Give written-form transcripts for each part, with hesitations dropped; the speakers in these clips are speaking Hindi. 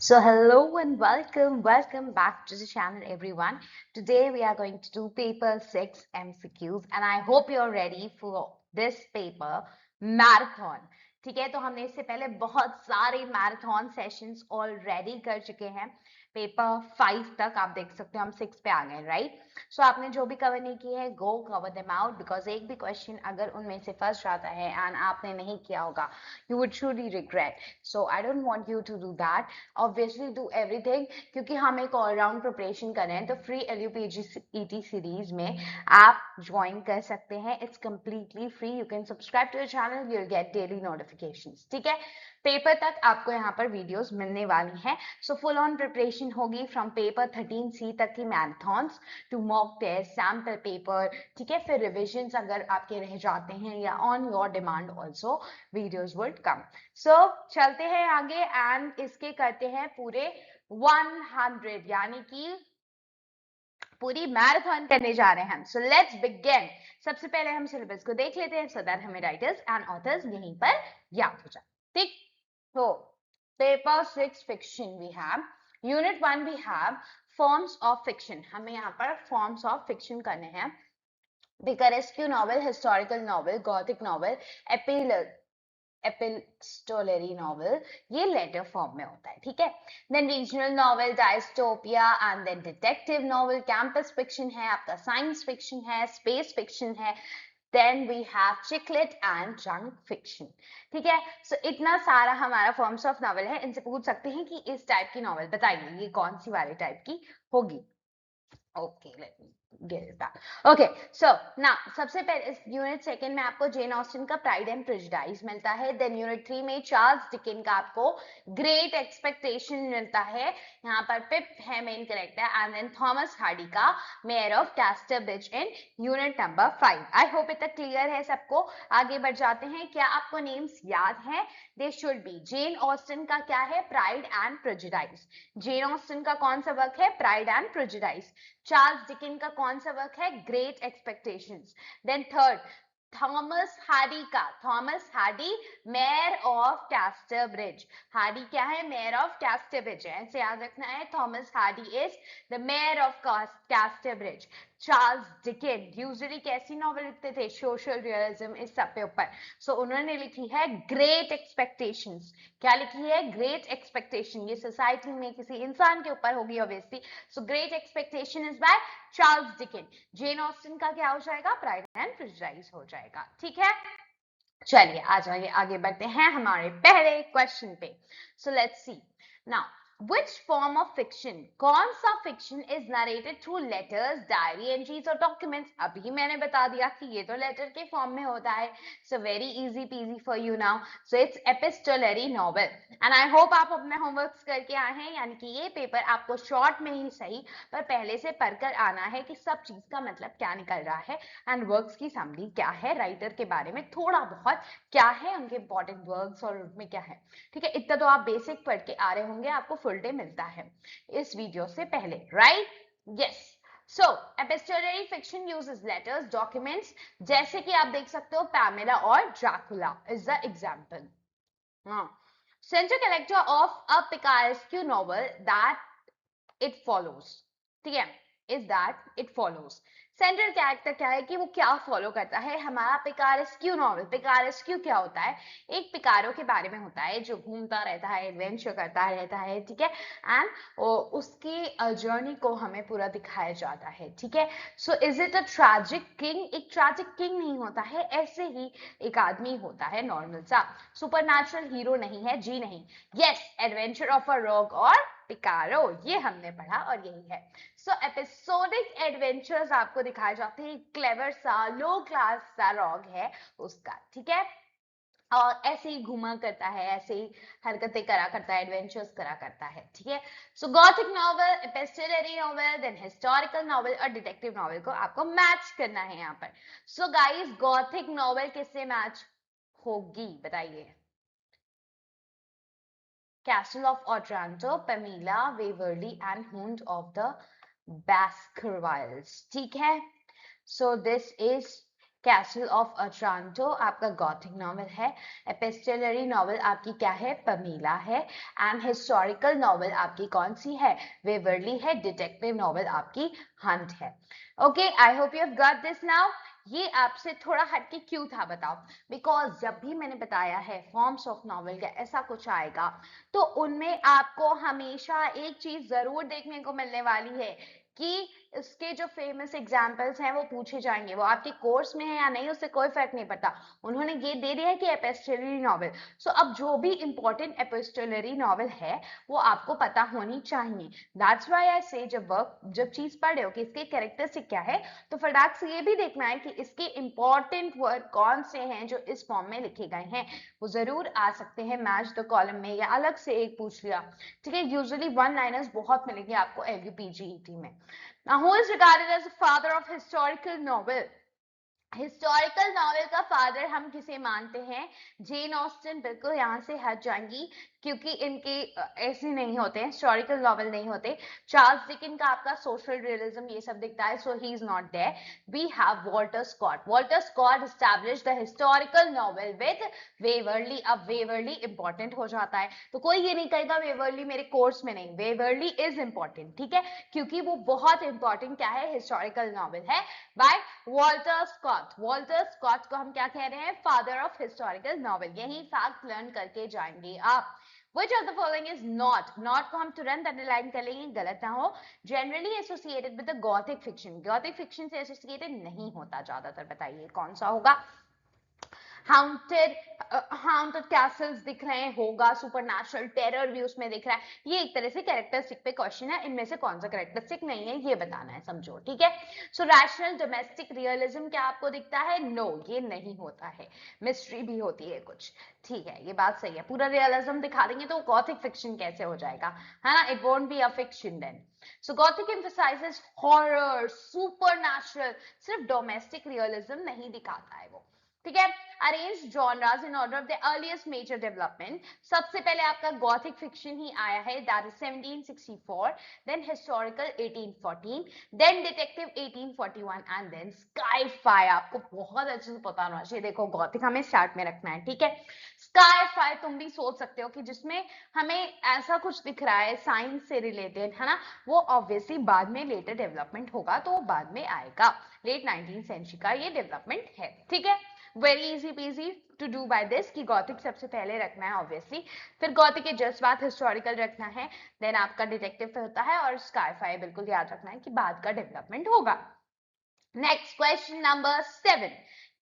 So hello and welcome back to the channel everyone. Today we are going to do paper 6 MCQs and I hope you're ready for this paper marathon. ठीक है, तो हमने इससे पहले बहुत सारे मैराथन सेशंस ऑलरेडी कर चुके हैं. पेपर 5 तक आप देख सकते हो, हम 6 पे आ गए, राइट? सो आपने जो भी कवर नहीं की है, गो कवर देम आउट, बिकॉज एक भी क्वेश्चन अगर उनमें से फर्स्ट आता है एंड आपने नहीं किया होगा, you would truly regret. So I don't want you to do that. Obviously do everything, क्योंकि हम एक ऑलराउंड प्रिपरेशन कर रहे हैं. तो फ्री LUPG-ET सीरीज में आप ज्वाइन कर सकते हैं. It's completely free. You can subscribe to your channel, you will get daily notifications. ठीक है, पेपर तक आपको यहाँ पर वीडियोस मिलने वाली हैं. सो फुल ऑन प्रिपरेशन होगी फ्रॉम पेपर 13C तक की marathons to mock test, sample paper. ठीक है, फिर रिविजन्स अगर आपके रह जाते हैं या on your demand also videos would come. So चलते हैं आगे एंड इसके करते हैं पूरे 100, यानी कि पूरी मैराथन करने जा रहे हैं हम. So let's begin. सबसे पहले हम सिलेबस को देख लेते हैं सो दैट हमें राइटर्स एंड ऑथर्स यहीं पर याद हो जाए. ठीक, तो paper 6 fiction we have. Unit 1 we have forms of fiction. हमें यहाँ पर फॉर्म्स ऑफ फिक्शन करने हैं. Picaresque novel, historical novel, gothic novel, epistolary novel, ये लेटर फॉर्म में होता है. ठीक है, then regional novel, dystopia and then detective novel, campus fiction है आपका, साइंस फिक्शन है, स्पेस फिक्शन है, then we have chiclet and junk fiction. ठीक है, सो इतना सारा हमारा फॉर्म्स ऑफ नॉवल है. इनसे पूछ सकते हैं कि इस टाइप की नॉवल बताइए, ये कौन सी वाले टाइप की होगी. Okay, let me get it back. Okay, so now सबसे पहले इस यूनिट सेकंड में आपको जेन ऑस्टिन का प्राइड एंड प्रेजुडाइज मिलता है. देन यूनिट 3 में चार्ल्स डिकेन का आपको ग्रेट एक्सपेक्टेशन मिलता है. यहाँ पर पिप है main character and then Thomas Hardy का Mayor of Casterbridge in unit number 5. I hope इतना क्लियर है सबको. आगे बढ़ जाते हैं. क्या आपको नेम्स याद है? They should be. Jane Austen का क्या है? Pride and Prejudice. Jane Austen का कौन सा वर्क है? Pride and Prejudice. Charles Dickens का कौन सा वर्क है? Great Expectations. Then third, Thomas Hardy का, Thomas Hardy Mayor of Casterbridge. Hardy क्या है? Mayor of Casterbridge. ऐसे याद रखना है, Thomas Hardy is the Mayor of Casterbridge. Charles Dickens usually कैसी नॉवल लिखते थे? सोशल रियलिज्म, इस सब पे ऊपर. सो उन्होंने लिखी है ग्रेट एक्सपेक्टेशंस. क्या लिखी है? Great expectation. ये सोसाइटी में किसी इंसान के ऊपर होगी obviously. So great expectation is by Charles Dickens. Gen Austen का क्या हो जाएगा? प्राइड एंड प्रेजुडाइज हो जाएगा. ठीक है, चलिए आ जाइए, आगे बढ़ते हैं हमारे पहले क्वेश्चन पे. So let's see now, which form of fiction, कौन सा fiction is narrated through letters, diary entries और documents? अभी मैंने बता दिया कि ये तो letter के form में होता है. So very easy peasy for you now. So it's epistolary novel. And I hope आप अपने homeworks करके आए हैं, यानी कि ये पेपर आपको short में ही सही पर पहले से पढ़कर आना है कि सब चीज का मतलब क्या निकल रहा है एंड वर्क्स की समरी क्या है, राइटर के बारे में थोड़ा बहुत क्या है, उनके इंपॉर्टेंट वर्क्स और उनमें क्या है. ठीक है, इतना तो आप बेसिक पढ़ के आ रहे होंगे, आपको फुल डे मिलता है इस वीडियो से पहले, right? Yes. So epistolary fiction uses letters, documents. जैसे कि आप देख सकते हो पैमेला और Dracula is the example. Central character of a picaresque novel that it follows. ठीक है, is that it follows. Central character क्या है कि वो क्या फॉलो करता है? हमारा पिकारेस्क्यू नॉवल. पिकारेस्क्यू क्या होता है? एक पिकारो के बारे में होता है जो घूमता रहता है, एडवेंचर करता रहता है. ठीक है, एंड उसकी जर्नी को हमें पूरा दिखाया जाता है. ठीक है, so is it a tragic king? एक ट्रैजिक किंग नहीं होता है, ऐसे ही एक आदमी होता है नॉर्मल सा. सुपरनैचुरल हीरो नहीं है, जी नहीं. Yes, adventure of a rogue और पिकारो, ये हमने पढ़ा और यही है. सो एपिसोडिक एडवेंचर्स आपको दिखाए जाते हैं. क्लेवर सा लो क्लास सा रॉग है उसका. ठीक है, और ऐसे ही घुमा करता है, ऐसे ही हरकतें करा करता है, एडवेंचर्स करा करता है. ठीक है, so gothic novel, epistolary novel, then historical novel और डिटेक्टिव नॉवल को आपको मैच करना है यहाँ पर. सो गाइस, गॉथिक नॉवल किससे मैच होगी बताइए? Castle of Otranto, Pamela, Waverly and Hound of the Baskervilles. ठीक है, so this is castle of Otranto आपका गॉथिक नॉवल है, एपिस्टलरी नॉवल आपकी क्या है, पमीला है, एंड हिस्टोरिकल नॉवल आपकी कौन सी है, वेवरली है, डिटेक्टिव नॉवल आपकी हंट है। Okay, I hope you have got this now. ये आपसे थोड़ा हटके क्यों था बताओ? बिकॉज जब भी मैंने बताया है फॉर्म्स ऑफ नॉवल का ऐसा कुछ आएगा तो उनमें आपको हमेशा एक चीज जरूर देखने को मिलने वाली है कि इसके जो फेमस एग्जाम्पल्स हैं वो पूछे जाएंगे। वो आपके कोर्स में है या नहीं उससे कोई फर्क नहीं पड़ता, उन्होंने ये दे दिया है कि एपिस्टलरी नॉवल। सो अब जो भी इंपॉर्टेंट एपिस्टलरी नॉवल है वो आपको पता होनी चाहिए। दैट्स व्हाई आई से जब चीज पढ़े हो कि इसके कैरेक्टरिस्टिक क्या है तो फटाक से ये भी देखना है कि इसके इंपॉर्टेंट वर्ड कौन से हैं जो इस फॉर्म में लिखे गए हैं। वो जरूर आ सकते हैं मैच द कॉलम में या अलग से एक पूछ लिया, ठीक है। यूजुअली वन लाइनर्स बहुत मिलेंगे आपको LUPGET में। Now, who is regarded as the father of historical novel? Historical novel का फादर हम किसे मानते हैं? जेन ऑस्टन बिल्कुल यहाँ से हट जाएंगी क्योंकि इनके ऐसे नहीं होते हैं, हिस्टोरिकल नॉवेल नहीं होते। चार्ल्स डिकिन का आपका सोशल रियलिज्म ये सब दिखता है, so he is not there. We have Walter Scott. Walter Scott establish the historical novel with Waverley. अब वेवरली इंपॉर्टेंट हो जाता है तो कोई ये नहीं कहेगा वेवरली मेरे कोर्स में नहीं, वेवरली इज इंपॉर्टेंट, ठीक है, क्योंकि वो बहुत इंपॉर्टेंट क्या है, हिस्टोरिकल नॉवेल है by Walter Scott. Walter Scott को हम क्या कह रहे हैं? Father of historical novel. यही फैक्ट लर्न करके जाएंगे आप। Which of the following is not? Not को हम तुरंत अंडरलाइन कर लेंगे, गलत ना हो। Generally associated with the Gothic fiction. Gothic fiction से एसोसिएटेड नहीं होता ज्यादातर, बताइए कौन सा होगा? हाउंटेड कैसल्स दिख रहे हैं, होगा सुपरनैचुरल टेरर भी उसमें दिख रहा है। ये एक तरह से कैरेक्टरिस्टिक पे क्वेश्चन है, इनमें से कौन सा कैरेक्टरिस्टिक नहीं है ये बताना है, समझो, ठीक है। सो रैशनल डोमेस्टिक रियलिज्म क्या आपको दिखता है? नो, ये नहीं होता है, मिस्ट्री भी होती है कुछ, ठीक है, ये बात सही है। पूरा रियलिज्म दिखा देंगे तो गॉथिक फिक्शन कैसे हो जाएगा, है ना? It won't be a fiction then. So Gothic emphasizes horror, supernatural, सिर्फ डोमेस्टिक रियलिज्म नहीं दिखाता है वो, ठीक है। Arrange genres in order of the earliest major development. सबसे पहले आपका गॉथिक फिक्शन ही आया है, that is 1764, then historical 1814, then detective 1841 and then sci-fi. आपको बहुत अच्छे से पता होना चाहिए। देखो गॉथिक हमें स्टार्ट में रखना है, ठीक है। स्काई-फाई तुम भी सोच सकते हो कि जिसमें हमें ऐसा कुछ दिख रहा है साइंस से रिलेटेड, है ना, वो ऑब्वियसली बाद में लेटर डेवलपमेंट होगा तो वो बाद में आएगा। लेट 19th सेंचुरी का ये डेवलपमेंट है, ठीक है। Very easy peasy to do by this कि गॉथिक सबसे पहले रखना है ऑब्वियसली, फिर गॉथिक के जस्ट बाद हिस्टोरिकल रखना है, देन आपका डिटेक्टिव होता है, और स्काई-फाई बिल्कुल याद रखना है कि बाद का डेवलपमेंट होगा। नेक्स्ट क्वेश्चन नंबर 7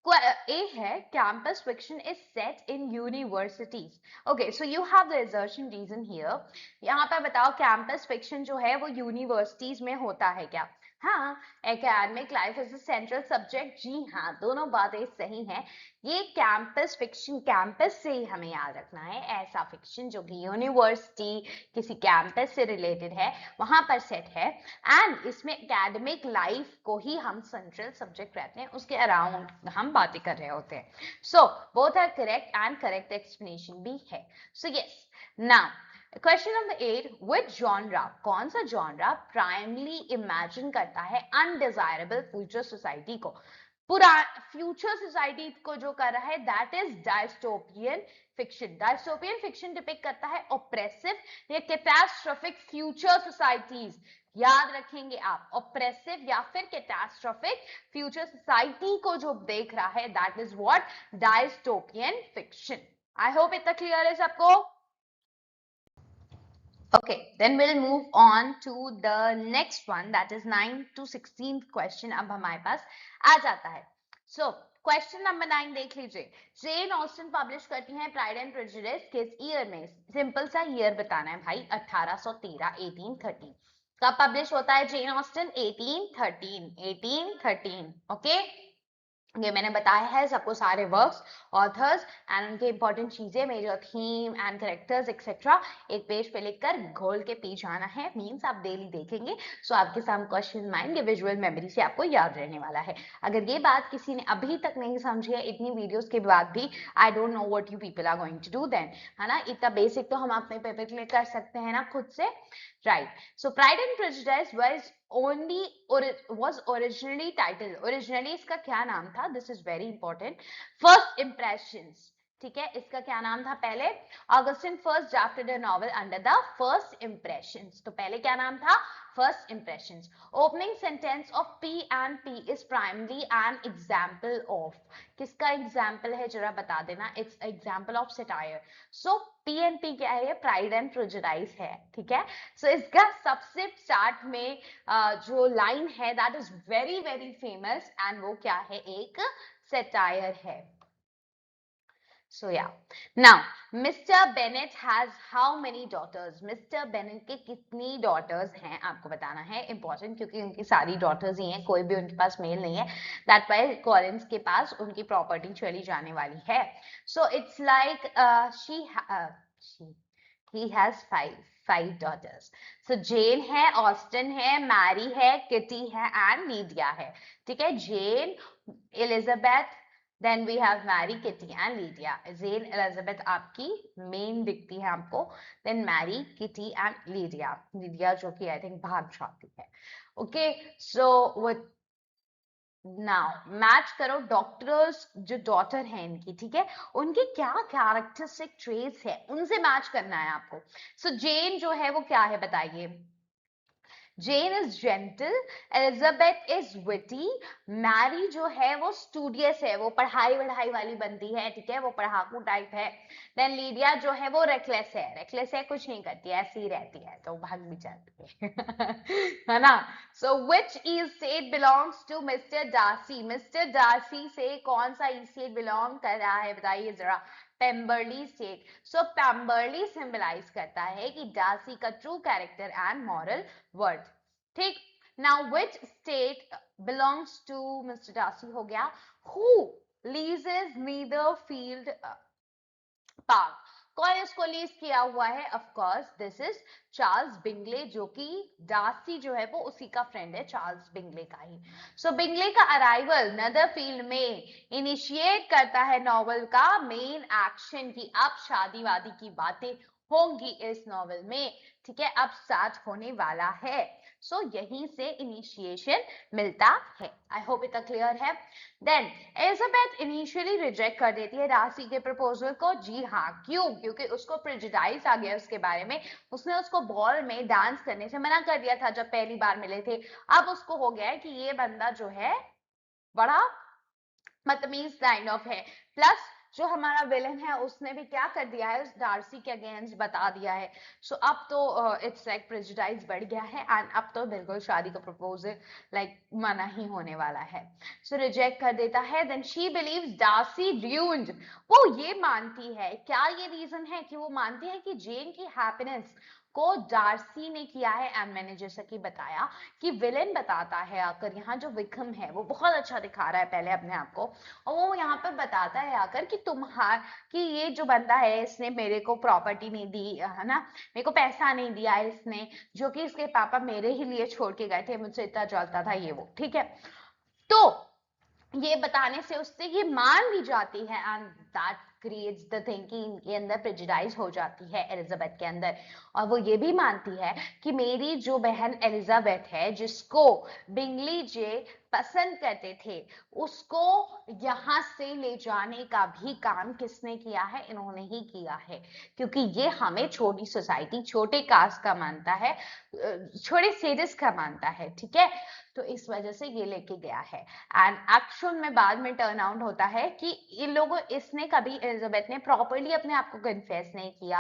A है campus fiction is set in universities. Okay, so you have the assertion reason here. यहाँ पर बताओ campus fiction जो है वो universities में होता है क्या? हाँ, academic life is a central subject. जी हाँ, दोनों बातें सही हैं। ये कैंपस फिक्शन, कैंपस से ही हमें याद रखना है, ऐसा फिक्शन जो कि यूनिवर्सिटी किसी कैंपस से रिलेटेड है वहां पर सेट है, एंड इसमें एकेडमिक लाइफ को ही हम सेंट्रल सब्जेक्ट रहते हैं, उसके अराउंड हम बातें कर रहे होते हैं। So both are correct and correct explanation भी है। So yes, now question number 8, which genre, कौन सा जॉनरा प्राइमली इमेजिन करता है अनडिजायरेबल फ्यूचर सोसाइटी को? पूरा फ्यूचर सोसाइटी को जो कर रहा है that is dystopian fiction. Dystopian fiction depict करता है ऑप्रेसिव या कैटास्ट्रोफिक फ्यूचर सोसाइटीज। याद रखेंगे आप, ऑप्रेसिव या फिर कैटास्ट्रोफिक फ्यूचर सोसाइटी को जो देख रहा है that is what, dystopian fiction. I hope इतना क्लियर है सबको। Okay, then we'll move on to the next one, that is 9 to 16th question. अब हमारे पास आ जाता है। So क्वेश्चन नंबर 9 देख लीजिए। जेन ऑस्टन पब्लिश करती हैं प्राइड एंड प्रेजुडिस किस ईयर में? सिंपल सा ईयर बताना है भाई, 1813, 1813। कब पब्लिश होता है जेन ऑस्टन? 1813, 1813। ओके, ये मैंने बताया है सबको, सारे वर्क्स, ऑथर्स एंड उनके इंपॉर्टेंट चीजें, major theme and characters etcetera एक पेज पे लिखकर घोल के पी जाना है। मींस आप डेली देखेंगे सो आपके सामने क्वेश्चन माइंड विजुअल मेमोरी से आपको याद रहने वाला है। अगर ये बात किसी ने अभी तक नहीं समझी है इतनी वीडियोस के बाद भी, I don't know what you people are going to do then, है ना। इतना बेसिक तो हम अपने पेपर के लिए कर सकते हैं ना खुद से, right. So Pride and prejudice was only was originally titled, originally इसका क्या नाम था, this is very important, first impressions, ठीक है, इसका क्या नाम था पहले, Augustine first drafted a novel under the first impressions, तो पहले क्या नाम था, first impressions. Opening sentence of P and P is primarily an example of, किसका example है जरा बता देना, it's example of satire. So P and P क्या है, प्राइड एंड प्रेजुडाइज है, ठीक है. सो इसका सबसे स्टार्ट में जो लाइन है that is very very famous and वो क्या है, एक सेटायर है. So yeah, now Mr. Bennett has how many daughters? Mr. Bennett के कितनी daughters हैं आपको बताना है, important क्योंकि उनकी सारी daughters ही हैं, कोई भी उनके पास मेल नहीं है. That why Collins के पास उनकी property चली जाने वाली है. So it's like he has five daughters. So Jane है, Austen है, Mary है, Kitty है and Lydia है, ठीक है. Jane, Elizabeth, then we have Mary, Kitty and Lydia. Jane, Elizabeth आपकी मेन दिखती है आपको, then Mary, Kitty and Lydia. Lydia जो कि I think भाग जाती है. Okay, so with now match करो डॉक्टर्स जो डॉटर है इनकी, ठीक है, उनके क्या कैरेक्टरिस्टिक ट्रेट्स है, उनसे मैच करना है आपको. सो जेन जो है वो क्या है बताइए. Jane is gentle, Elizabeth is witty, Mary जो है वो स्टूडियस है, वो पढ़ाई वढ़ाई वाली बनती है, ठीक है, वो पढ़ाकू टाइप है. देन लीडिया जो है वो रेकलेस है, कुछ नहीं करती है, ऐसी ही रहती है, तो भाग भी जाती है है ना. So which state belongs to Mister Darcy, Mister Darcy से कौन सा स्टेट बिलोंग कर रहा है बताइए जरा. पेम्बरली स्टेट. सो पेम्बरली सिंबलाइज करता है कि डार्सी का true character and moral worth, ठीक. Now which state belongs to Mister Darcy हो गया. Who leases Netherfield park, कौन इसको लीज किया हुआ है, of course this is Charles Bingley, जो कि डार्सी जो है वो उसी का फ्रेंड है, चार्ल्स बिंगले का ही. सो बिंगले का अराइवल नदरफील्ड में इनिशिएट करता है नॉवल का मेन एक्शन की अब शादी वादी की बातें होंगी इस नॉवल में, ठीक है, अब स्टार्ट होने वाला है. सो यहीं से इनिशिएशन मिलता है. आई होप इतना क्लियर है. देन एलिजाबेथ इनिशियली रिजेक्ट कर देती है डार्सी के प्रपोजल को. जी हाँ, क्यों, क्योंकि उसको प्रेजुडाइज आ गया उसके बारे में, उसने उसको बॉल में डांस करने से मना कर दिया था जब पहली बार मिले थे. अब उसको हो गया है कि ये बंदा जो है बड़ा मतमीज काइंड ऑफ है. प्लस जो हमारा विलन है उसने भी क्या कर दिया है, उस डार्सी के अगेंस्ट बता दिया है. सो अब तो इट्स लाइक प्रेजुडाइज बढ़ गया है एंड अब तो बिल्कुल शादी का प्रपोजल लाइक मना ही होने वाला है. सो रिजेक्ट कर देता है. देन शी बिलीव्स डार्सी ड्यून्ड, वो ये मानती है, क्या ये रीजन है कि वो मानती है कि जेन की हैप्पीनेस को डार्सी ने किया है. एंड मैंने जैसा कि बताया कि विलेन बताता है आकर यहाँ, जो विक्रम है वो बहुत अच्छा दिखा रहा है पहले अपने आप को, और वो यहाँ पर बताता है आकर कि तुम्हार कि ये जो बंदा है इसने मेरे को प्रॉपर्टी नहीं दी है ना, मेरे को पैसा नहीं दिया इसने, जो कि इसके पापा मेरे ही लिए छोड़ के गए थे, मुझसे इतना जलता था ये वो, ठीक है. तो ये बताने से उससे ये मान भी जाती है and that creates the thinking, इनके अंदर प्रेजुडाइज हो जाती है एलिजाबेथ के अंदर. और वो ये भी मानती है कि मेरी जो बहन एलिजाबेथ है जिसको बिंगली जे पसंद करते थे, उसको यहां से ले जाने का भी काम किसने किया है, इन्होंने ही किया है, क्योंकि ये हमें छोटी सोसाइटी छोटे कास्ट का मानता है, छोटे स्टेटस का मानता है, ठीक है. तो इस वजह से ये लेके गया है. एंड एक्चुअल में बाद में टर्न आउट होता है कि इन लोगों इसने कभी एलिजाबेथ ने प्रॉपरली अपने आप को कन्फेस नहीं किया,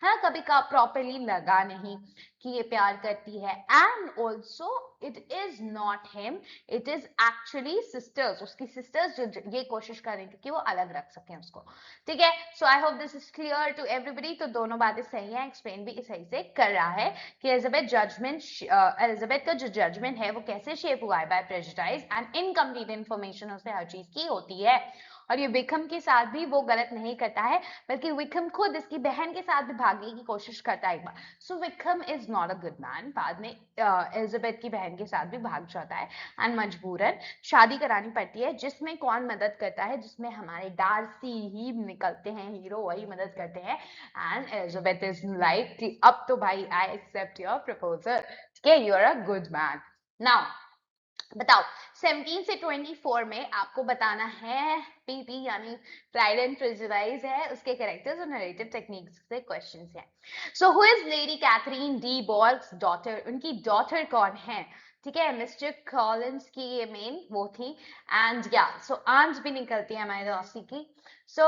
हाँ, कभी का प्रॉपरली लगा नहीं कि ये प्यार करती है. And also it is not him, it is actually sisters, उसकी सिस्टर्स जो ये कोशिश कर रही थी कि वो अलग रख सकें उसको, ठीक है. So I hope this is clear to everybody. तो दोनों बातें सही है, एक्सप्लेन भी सही से कर रहा है कि एलिजाबेथ का जो जजमेंट है वो कैसे शेप हुआ है, by prejudice and incomplete information उससे हर चीज की होती है. और ये विक्रम के साथ भी वो गलत नहीं करता है, बल्कि विक्रम खुद इसकी बहन के साथ भी भागने की कोशिश करता है एक बार. So Wickham is not a good man. बाद में एलिजाबेथ की बहन के साथ भी भाग जाता है एंड मजबूरन शादी करानी पड़ती है, जिसमें कौन मदद करता है, जिसमें हमारे डार्सी ही निकलते हैं हीरो, वही मदद करते हैं. एंड एलिजाबेथ इज लाइक कि अब तो भाई I accept your proposal, you are a good man. Now बताओ 17 से 24 में आपको बताना है पीपी यानी प्राइड एंड प्रेजुडाइज है, उसके कैरेक्टर्स और नरेटिव टेक्निक्स से क्वेश्चंस हैं। So who is Lady Catherine de Bourgh's daughter, उनकी डॉटर कौन है? ठीक है, मिस्टर कॉलिंस की ये मेन वो थी। एंड या सो आंज भी निकलती है हमारे दोस्ती की। सो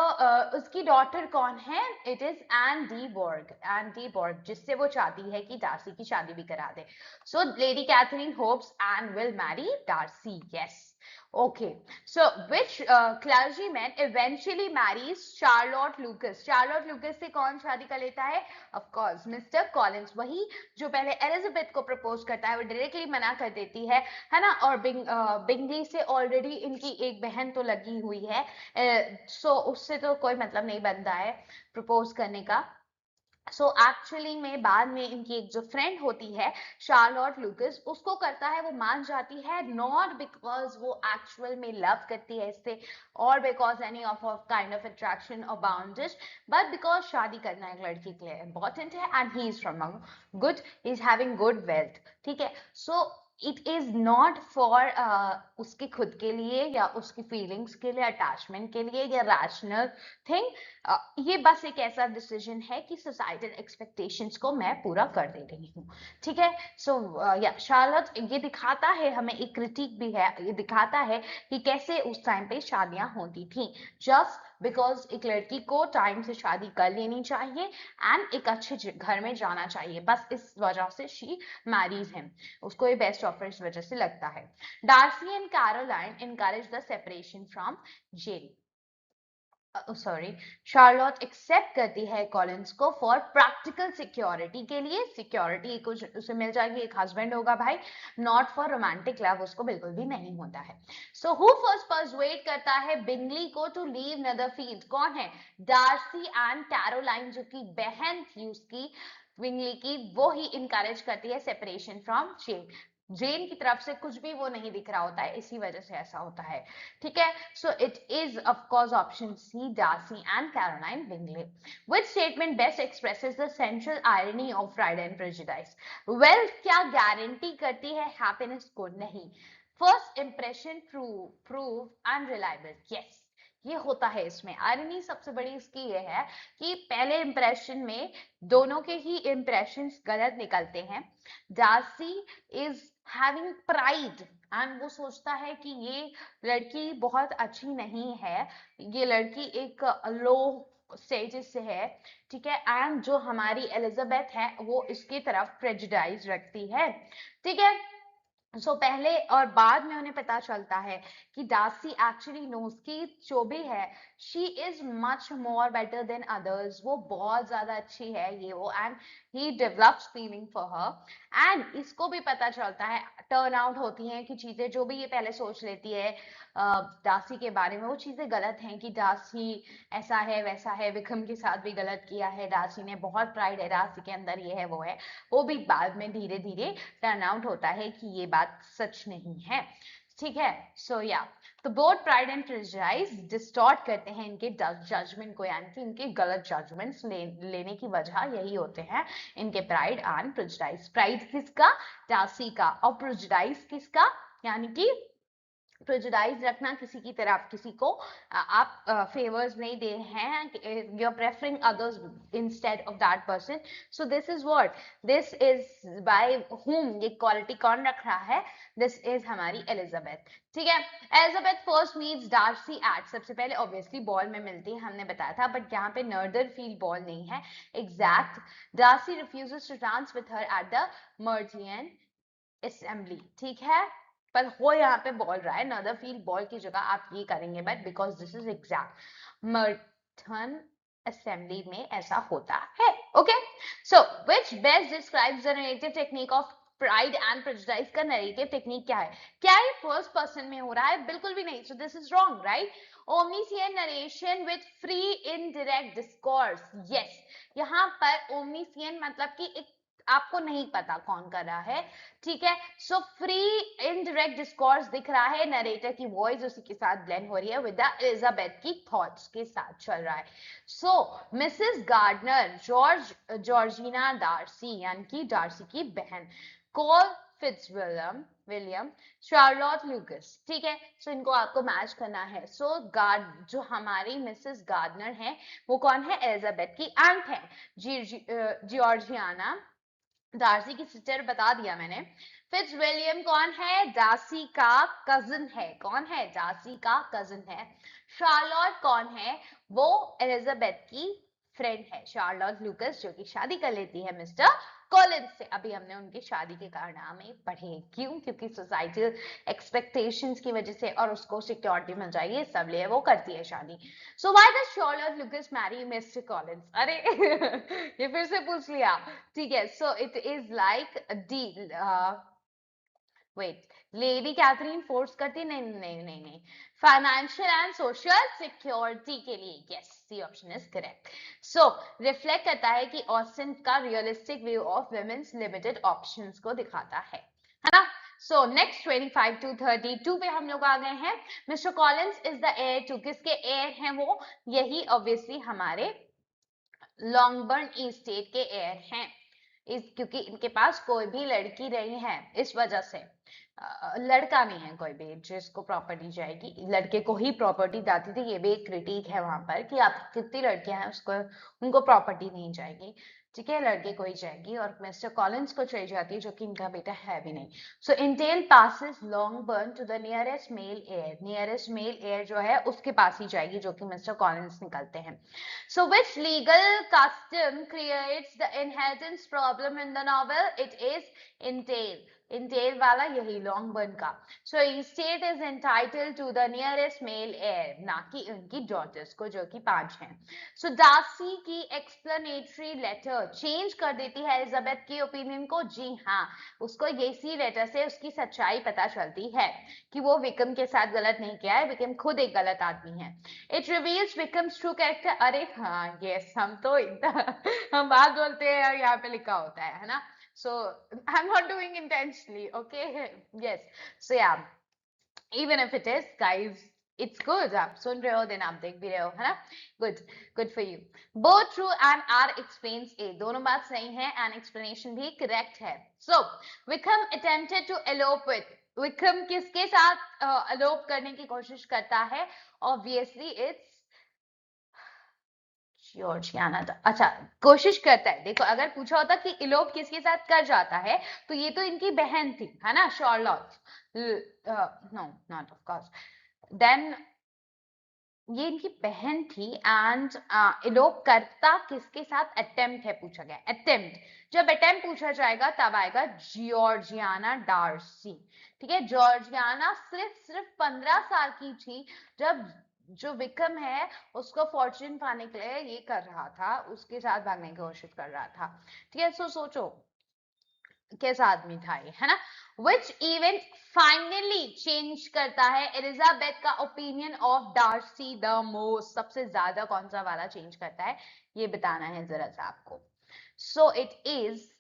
उसकी डॉटर कौन है? It is Anne de Bourgh, Anne de Bourgh, जिससे वो चाहती है कि डार्सी की शादी भी करा दे। So Lady Catherine hopes Anne will marry Darcy. Yes. Okay. So which clergyman eventually marries Charlotte Lucas? Charlotte Lucas से कौन शादी कर लेता है? Of course, Mr. Collins, वही जो पहले एलिजाबेथ को प्रपोज करता है, वो डायरेक्टली मना कर देती है ना। और बिंगली से ऑलरेडी इनकी एक बहन तो लगी हुई है, सो उससे तो कोई मतलब नहीं बनता है प्रपोज करने का। सो एक्चुअली में बाद में इनकी एक जो फ्रेंड होती है शार्लोट लूकस, उसको करता है, वो मान जाती है, नॉट बिकॉज वो एक्चुअल में लव करती है इससे और because any of kind of attraction और बाउंडेज, बट बिकॉज शादी करना एक लड़की के लिए इंपॉर्टेंट है and he is from good, is having good wealth. ठीक है, so it is not for उसके खुद के लिए या उसकी फीलिंग्स के लिए, अटैचमेंट के लिए या रैशनल थिंग। ये बस एक ऐसा डिसीजन है कि सोसाइटल एक्सपेक्टेशंस को मैं पूरा कर दे रही हूँ। ठीक है, सो या शार्लट ये दिखाता है हमें, एक क्रिटिक भी है, ये दिखाता है कि कैसे उस टाइम पे शादियां होती थी, जस्ट बिकॉज एक लड़की को टाइम से शादी कर लेनी चाहिए एंड एक अच्छे घर में जाना चाहिए, बस इस वजह से शी मैरीज हिम, उसको ये बेस्ट ऑफर इस वजह से लगता है। Darcy and Caroline encourage the separation from Jane, sorry, Charlotte accept करती है कॉलिंस को फॉर प्रैक्टिकल सिक्योरिटी के लिए, सिक्योरिटी कुछ उसे मिल जाएगी, एक हस्बैंड होगा भाई, नॉट फॉर रोमांटिक लव, उसको बिल्कुल भी नहीं होता है। सो हु फर्स्ट परसुएड करता है बिंगली को टू लीव नेदरफील्ड? कौन है? डार्सी एंड कैरोलाइन, जो कि बहन थी उसकी बिंगली की, वो ही इनकरेज करती है सेपरेशन फ्रॉम जेन। जेन की तरफ से कुछ भी वो नहीं दिख रहा होता है, इसी वजह से ऐसा होता है। ठीक है, so it is of course option C, Darcy and Caroline Bingley. Which statement best expresses the central irony of Pride and Prejudice? Well, क्या गारंटी करती है हैप्पीनेस को? नहीं। First impression prove unreliable, yes, ये होता है इसमें। आयरनी सबसे बड़ी इसकी ये है कि पहले इंप्रेशन में दोनों के ही इंप्रेशंस गलत निकलते हैं। Darcy is having pride and वो सोचता है कि ये लड़की बहुत अच्छी नहीं है, ये लड़की एक लो स्टेजेस से है। ठीक है, एंड जो हमारी एलिजाबेथ है वो इसकी तरफ प्रेजुडाइज रखती है। ठीक है, सो पहले और बाद में उन्हें पता चलता है कि डार्सी एक्चुअली नोस की जो भी है, she is much more better than others, वो बहुत ज्यादा अच्छी है ये वो, and he develops feeling for her. And इसको भी पता चलता है, टर्न आउट होती हैं कि चीजें जो भी ये पहले सोच लेती है डार्सी के बारे में, वो चीजें गलत हैं, कि डार्सी ऐसा है वैसा है, विक्रम के साथ भी गलत किया है डार्सी ने, बहुत प्राइड है डार्सी के अंदर, ये है वो है, वो भी बाद में धीरे धीरे टर्न आउट होता है कि ये बात सच नहीं है। ठीक है, सो या तो both pride and prejudice distort करते हैं इनके जजमेंट को, यानी कि इनके गलत जजमेंट्स लेने की वजह यही होते हैं इनके प्राइड एंड प्रेजुडिस। प्राइड किसका? डार्सी का। और प्रेजुडिस किसका? यानी कि प्रेजुडाइज रखना किसी की तरफ, किसी को आप फेवर्स नहीं दे रहे हैं, you are preferring others instead of that person. So this is what, this is by whom, ये क्वालिटी कौन रख रहा है? दिस इज हमारी एलिजाबेथ। ठीक है, Elizabeth first meets Darcy at, सबसे पहले ऑब्वियसली बॉल में मिलती है, हमने बताया था, बट यहाँ पे नर्दरफील्ड बॉल नहीं है exact. Darcy refuses to dance with her at the Meryton assembly. ठीक है, पर हो यहाँ पे बॉल रहा है, नदरफील्ड बॉल की जगह आप ये करेंगे, but because this is exact Merton assembly में ऐसा होता है। Okay, so which best describes the narrative technique of pride and prejudice? का नरेटिव टेक्निक क्या है? क्या ये फर्स्ट पर्सन में हो रहा है? बिल्कुल भी नहीं, so this is wrong, right? Omniscient narration with free indirect discourse, yes, यहाँ पर ओमनीसिएंट मतलब कि एक आपको नहीं पता कौन कर रहा है। ठीक है, सो फ्री इनडायरेक्ट डिस्कोर्स दिख रहा है, नरेटर की वॉइस उसी के साथ ब्लेंड हो रही है विद द एलिजाबेथ की थॉट्स के साथ चल रहा है। सो मिसेस गार्डनर जॉर्जिना डार्सी यानी कि डार्सी की बहन, कॉल विलियम, चार्लोट लुकस, ठीक है। सो इनको आपको मैच करना है। सो जो हमारी मिसेस गार्डनर है वो कौन है? एलिजाबेथ की आंट है। जॉर्जियाना डार्सी की सिस्टर बता दिया मैंने। फिट्जविलियम कौन है? डार्सी का कजिन है। कौन है? डार्सी का कजिन है। शार्लोट कौन है? वो एलिजाबेथ की फ्रेंड है, शार्लोट लुकस, जो कि शादी कर लेती है मिस्टर कॉलिंस से। अभी हमने उनकी शादी के कारनामे पढ़े। क्यों? क्योंकि सोसाइटल एक्सपेक्टेशंस की वजह से, और उसको सिक्योरिटी मिल जाएगी, सब लिए वो करती है शादी। So why does Charlotte Lucas marry Mr Collins? अरे ये फिर से पूछ लिया। ठीक है, so it is like deal. Wait, Lady Catherine force करती? नहीं नहीं नहीं नहीं, फाइनेंशियल एंड सोशल सिक्योरिटी के लिए। Yes, C option is correct. So reflect करता है कि ऑस्टिन का realistic view of women's limited options को दिखाता है ना। सो नेक्स्ट 25 to 32 पे हम लोग आ गए हैं। Mr Collins is the heir to, किसके हेयर हैं वो? यही ऑब्वियसली हमारे लॉन्गबर्न एस्टेट के हेयर हैं। क्योंकि इनके पास कोई भी लड़की नहीं है, इस वजह से लड़का नहीं है कोई भी जिसको प्रॉपर्टी जाएगी, लड़के को ही प्रॉपर्टी जाती थी। ये भी एक क्रिटिक है वहां पर कि आप कितनी लड़कियां हैं उसको, उनको प्रॉपर्टी नहीं जाएगी, ठीक है, लड़के को ही जाएगी। और मिस्टर कॉलिंस को चली जाती है, जो कि इनका बेटा है भी नहीं। So entail passes Longbourn to the nearest male heir, nearest male heir जो है उसके पास ही जाएगी, जो कि मिस्टर कॉलिंस निकलते हैं। So which legal custom creates the inheritance problem in the novel? It is entail. Entail वाला यही लॉन्गबर्न का। So estate is entitled to the nearest male heir, ना कि उनकी daughters को, जो कि 5 हैं। So डार्सी की explanatory letter change कर देती है एलिजाबेथ की ओपिनियन को। जी हाँ, उसको इसी लेटर से उसकी सच्चाई पता चलती है कि वो विक्रम के साथ गलत नहीं किया है, विक्रम खुद एक गलत आदमी है। It reveals Vikram's true character. अरे हाँ, yes, हम तो हम बात बोलते हैं और यहाँ पे लिखा होता है ना। So I'm not doing intentionally, okay? Yes. So yeah, even if it is, guys, it's good. आप सुन रहे हो, then आप देख भी रहे हो, है ना? Good, good for you. Both true and R explains A. दोनों बात सही है and explanation भी correct है. So Vikram attempted to elope with. Vikram किसके साथ elope करने की कोशिश करता है? Obviously, it's Georgiana. अच्छा, कोशिश करता है। देखो, अगर पूछा होता कि इलोप किसके साथ कर जाता है, तो ये तो इनकी बहन थी, है ना, Charlotte. No, not of course. Then ये इनकी बहन थी एंड इलोप करता किसके साथ? अटेम्प्ट है पूछा गया, अटेम्प्ट। जब अटेम्प्ट पूछा जाएगा तब आएगा जॉर्जियाना डार्सी, ठीक है। जॉर्जियाना सिर्फ 15 साल की थी जब जो विक्रम है उसको फॉर्च्यून पाने के लिए ये कर रहा था, उसके साथ भागने की कोशिश कर रहा था, ठीक है। सोचो कैसा आदमी था ये, है ना। विच इवेंट फाइनली चेंज करता है एलिजाबेथ का opinion of Darcy the most? सबसे ज्यादा कौन सा वाला चेंज करता है, ये बताना है जरा सा आपको। सो इट इज,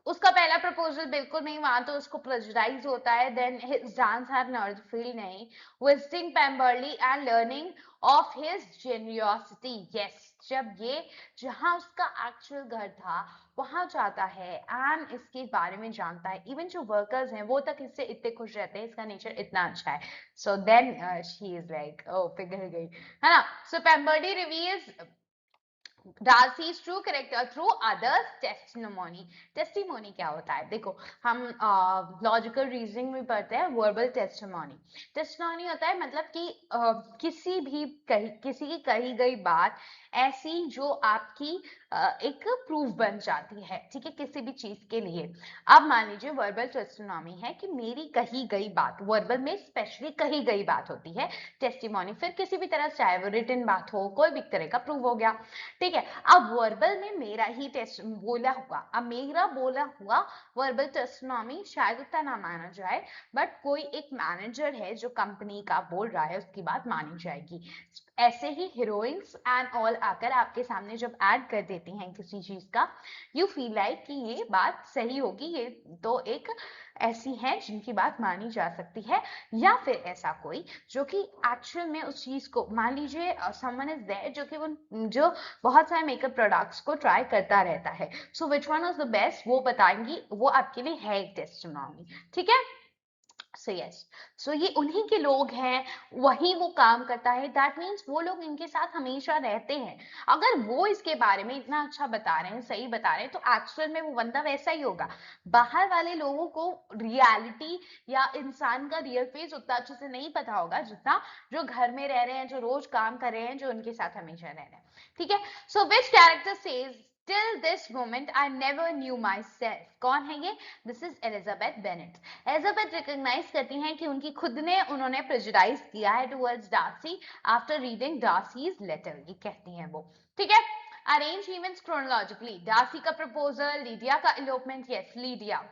उसका पहला प्रपोजल बिल्कुल नहीं, वहां तो उसको प्रेजुडाइज होता है। Then his dance have Northfield नहीं, visiting Pemberley and learning of his genuinity. Yes, जब ये जहां उसका एक्चुअल घर था वहां जाता है एंड इसके बारे में जानता है। इवन जो वर्कर्स हैं वो तक इससे इतने खुश रहते हैं, इसका नेचर इतना अच्छा है। So then she is like, oh पिघल गई, है ना। So Pemberley reveals Darcy's true character through others testimony. Testimony क्या होता है? देखो, हम लॉजिकल रीजनिंग में पढ़ते हैं वर्बल टेस्टिमोनी। टेस्टिमोनी होता है मतलब कि किसी की कही गई बात ऐसी जो आपकी एक प्रूफ बन जाती है, ठीक है, किसी भी चीज के लिए। अब मान लीजिए वर्बल टेस्टिमोनी है कि मेरी कही गई बात, वर्बल में स्पेशली कही गई बात होती है टेस्टिमोनी, फिर किसी भी तरह चाहे वो रिटन बात हो, कोई भी तरह का प्रूफ हो गया, ठीक है। अब वर्बल में मेरा ही टेस्ट बोला हुआ, अब मेरा बोला हुआ वर्बल टेस्टिमोनी शायद उतना ना माना जाए, बट कोई एक मैनेजर है जो कंपनी का बोल रहा है उसकी बात मानी जाएगी। ऐसे ही हीरोइंस एंड ऑल आकर आपके सामने जब ऐड कर देती हैं किसी चीज का, यू फील लाइक कि ये बात सही होगी, ये तो एक ऐसी है जिनकी बात मानी जा सकती है। या फिर ऐसा कोई जो कि एक्चुअल में उस चीज को, मान लीजिए समवन इज देयर जो कि वो जो बहुत सारे मेकअप प्रोडक्ट्स को ट्राई करता रहता है, so which one is the best वो बताएंगी, वो आपके लिए है एक टेस्टिमोनी, ठीक है। सो यस, सो ये उन्हीं के लोग हैं, वही वो काम करता है, दैट मीन्स वो लोग इनके साथ हमेशा रहते हैं। अगर वो इसके बारे में इतना अच्छा बता रहे हैं, सही बता रहे हैं, तो एक्चुअल में वो बंदा वैसा ही होगा। बाहर वाले लोगों को रियलिटी या इंसान का रियल फेस उतना अच्छे से नहीं पता होगा जितना जो घर में रह रहे हैं, जो रोज काम कर रहे हैं, जो उनके साथ हमेशा रह रहे हैं, ठीक है। So which character says Till this moment I never knew myself? कौन है ये? This is Elizabeth Bennet. Elizabeth recognise करती हैं कि उनकी खुद ने उन्होंने प्रेजुडाइज किया है towards Darcy after reading Darcy's letter, ये कहती हैं वो, ठीक है। अरेंज इवेंट्स क्रोनोलॉजिकली, डार्सी का प्रपोजल, लीडिया का इलोपमेंट, यस लीडिया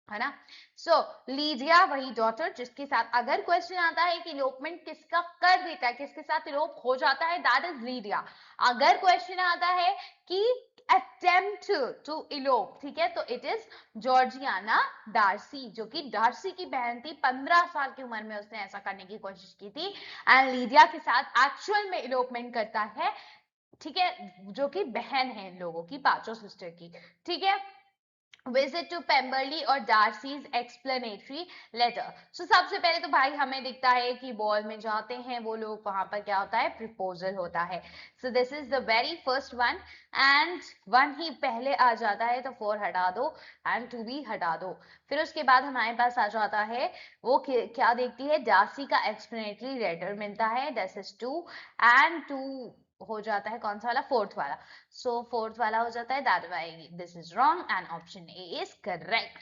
है ना। सो लीडिया वही डॉटर जिसके साथ अगर क्वेश्चन आता है कि इलोपमेंट किसका कर देता है, किसके साथ इलोप हो जाता है, दैट इज लीडिया। अगर क्वेश्चन आता है कि अटेम्प्ट टू इलोप, ठीक है, तो इट इज जॉर्जियाना डार्सी, जो कि डार्सी की बहन थी। 15 साल की उम्र में उसने ऐसा करने की कोशिश की थी एंड लीडिया के साथ एक्चुअल में इलोपमेंट करता है, ठीक है, जो कि बहन है इन लोगों की, पांचों सिस्टर की, ठीक है। विजिट टू पेम्बरली और डार्सीज एक्सप्लेनेटरी लेटर। सो सबसे पहले तो भाई हमें दिखता है कि बॉल में जाते हैं वो लोग, वहां पर क्या होता है, प्रपोजल होता है। So this is the very first one and one ही पहले आ जाता है, तो 4 हटा दो एंड 2 भी हटा दो। फिर उसके बाद हमारे पास आ जाता है, वो क्या देखती है, डार्सी का एक्सप्लेनेटरी लेटर मिलता है, दिस इज 2 एंड 2 हो जाता है कौन सा वाला, फोर्थ वाला। सो फोर्थ वाला हो जाता है, that why this is wrong and option A is correct.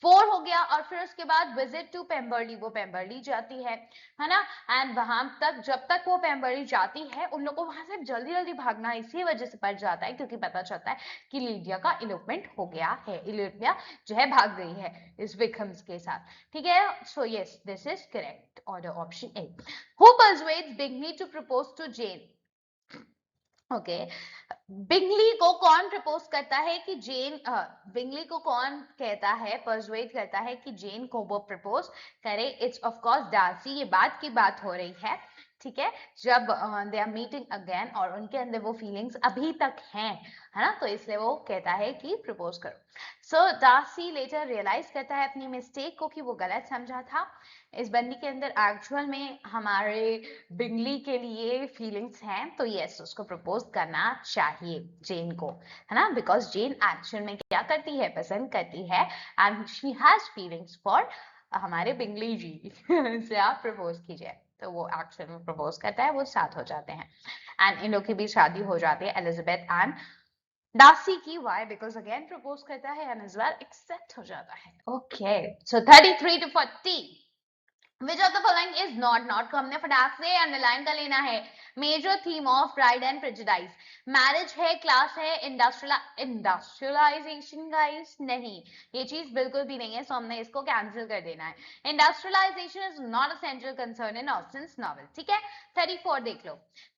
4 हो गया और फिर उसके बाद विजिट टू पेम्बरली, वो पेम्बरली जाती है ना। एंड वहां तक जब तक वो पेम्बरली जाती है, उन लोगों को वहां से जल्दी जल्दी भागना इसी वजह से पड़ जाता है क्योंकि पता चलता है कि लीडिया का इलोपमेंट हो गया है, लीडिया जो है भाग गई है इस विकम्स के साथ, ठीक है। So yes, this is correct order option A. Who persuades Bingley to propose to Jane? Okay, Bingley को कौन प्रपोज करता है कि जेन, बिंगली को कौन कहता है, परसुएड करता है कि जेन को वो प्रपोज करे? It's of course Darcy. ये बात की बात हो रही है, ठीक है, जब दे आर मीटिंग अगेन और उनके अंदर वो फीलिंग्स अभी तक हैं, है ना, तो इसलिए वो कहता है कि प्रपोज करो। सो डार्सी लेटर रियलाइज करता है अपनी मिस्टेक को कि वो गलत समझा था। इस बंदी के अंदर एक्चुअल में हमारे बिंगली के लिए फीलिंग्स हैं, तो यस उसको प्रपोज करना चाहिए जेन को, है ना, बिकॉज जेन एक्चुअल में क्या करती है, पसंद करती है and she has feelings for हमारे बिंगली जी से आप प्रपोज कीजिए, तो वो एक्चुअल में प्रपोज करता है, वो साथ हो जाते हैं एंड इन लोग की भी शादी हो जाती है एलिजाबेथ एंड डार्सी की। वाई? बिकॉज अगेन प्रपोज करता है एंड एज वेल एक्सेप्ट हो जाता है। Okay, so 33 to 40, which of the following is not को हमने फटाक से अंडरलाइन कर लेना है। Major theme of pride and prejudice, marriage है, क्लास है, इंडस्ट्रियलाइजेशन गाइस, नहीं, ये चीज बिल्कुल भी नहीं है, सो हमने इसको कैंसिल कर देना है। Industrialisation is not a central concern in Austen's novel, ठीक है। 34 देख लो,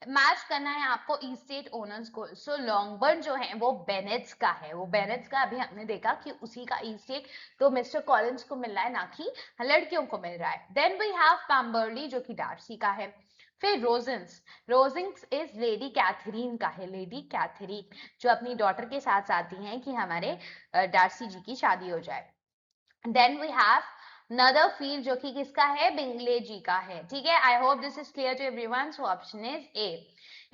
मैच करना है आपको ईस्टेट ओनर्स को। सो लॉन्गबर्न जो है वो बेनेट्स का है, वो बेनेट्स का अभी हमने देखा कि उसी का ईस्टेट तो मिस्टर कॉलिंस को मिल रहा है, ना कि लड़कियों को मिल रहा है। देन वी हैव पैम्बर्ली जो कि डार्सी का है। फिर रोजेंस, रोजेंस इज लेडी कैथरीन का है, लेडी कैथरीन जो अपनी डॉटर के साथ आती हैं कि हमारे डार्सी जी की शादी हो जाए। देन वी हैव नदर फील्ड जो कि किसका है, बिंगले जी का है, ठीक है। I hope this is clear to everyone. So option is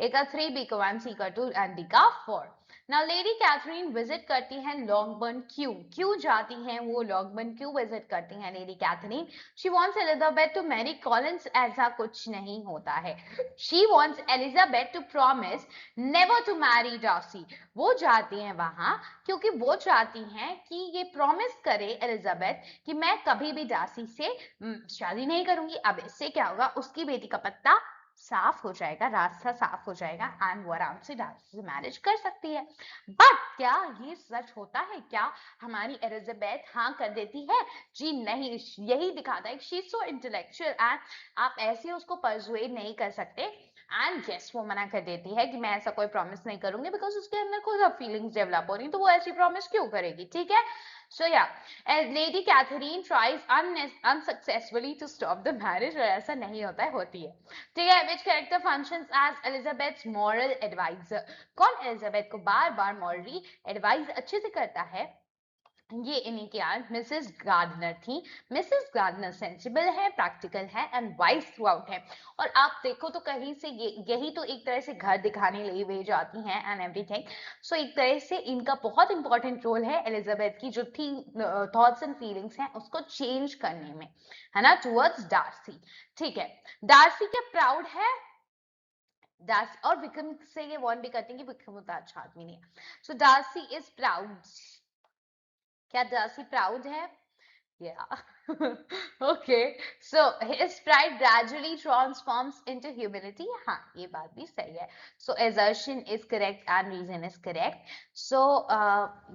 A का 3, बी का 1, सी का 2 एंड डी का 4। नाउ लेडी कैथरीन विजिट करती हैं लॉन्गबर्न, क्यों जाती हैं वो लॉन्गबर्न, क्यों विजिट करती हैं lady Catherine? She wants Elizabeth to marry Collins, ऐसा कुछ नहीं होता है। She wants Elizabeth to promise never to marry Darcy. वो जाती हैं वहां क्योंकि वो चाहती हैं कि ये प्रॉमिस करे एलिजाबेथ कि मैं कभी भी डार्सी से शादी नहीं करूंगी। अब इससे क्या होगा, उसकी बेटी का पत्ता साफ हो जाएगा, रास्ता साफ हो जाएगा एंड वो आराम से डार्सी से मैरिज कर सकती है। बट क्या ये सच होता है? क्या हमारी एलिजाबेथ हाँ कर देती है? जी नहीं, यही दिखाता है शी सो इंटेलेक्चुअल एंड आप ऐसे उसको परसुएड नहीं कर सकते। एंड यस वो मना कर देती है कि मैं ऐसा कोई प्रॉमिस नहीं करूंगी, बिकॉज उसके अंदर खुद अब फीलिंग्स डेवलप हो रही, तो वो ऐसी प्रॉमिस क्यों करेगी, ठीक है। So yeah, Lady Catherine tries unsuccessfully to stop the marriage, और ऐसा नहीं होता है, होती है, ठीक है। Which character functions as Elizabeth's moral advisor? कौन एलिजाबेथ को बार बार मॉरली एडवाइस अच्छे से करता है? ये इन्हीं की आज मिसेस गार्डनर थी। मिसेस गार्डनर सेंसिबल है, प्रैक्टिकल है एंड वाइज थ्रू आउट है। और आप देखो तो कहीं से यही तो एक तरह से घर दिखाने लिए वे जाती हैं एंड एवरीथिंग। सो एक तरह से इनका बहुत इंपॉर्टेंट रोल है एलिजाबेथ की जो थी थॉट्स एंड फीलिंग्स हैं उसको चेंज करने में, है ना, टुवर्ड्स डार्सी, ठीक है। डार्सी क्या प्राउड है? डार्सी और विक्रम से ये वार्न भी करते हैं कि विक्रम उतना अच्छा आदमी नहीं है। So Darcy is proud. क्या डार्सी प्राउड है? Yeah. Okay. So his pride gradually transforms into humility. हाँ, ये बात भी सही है. So assertion is correct and reason is correct. So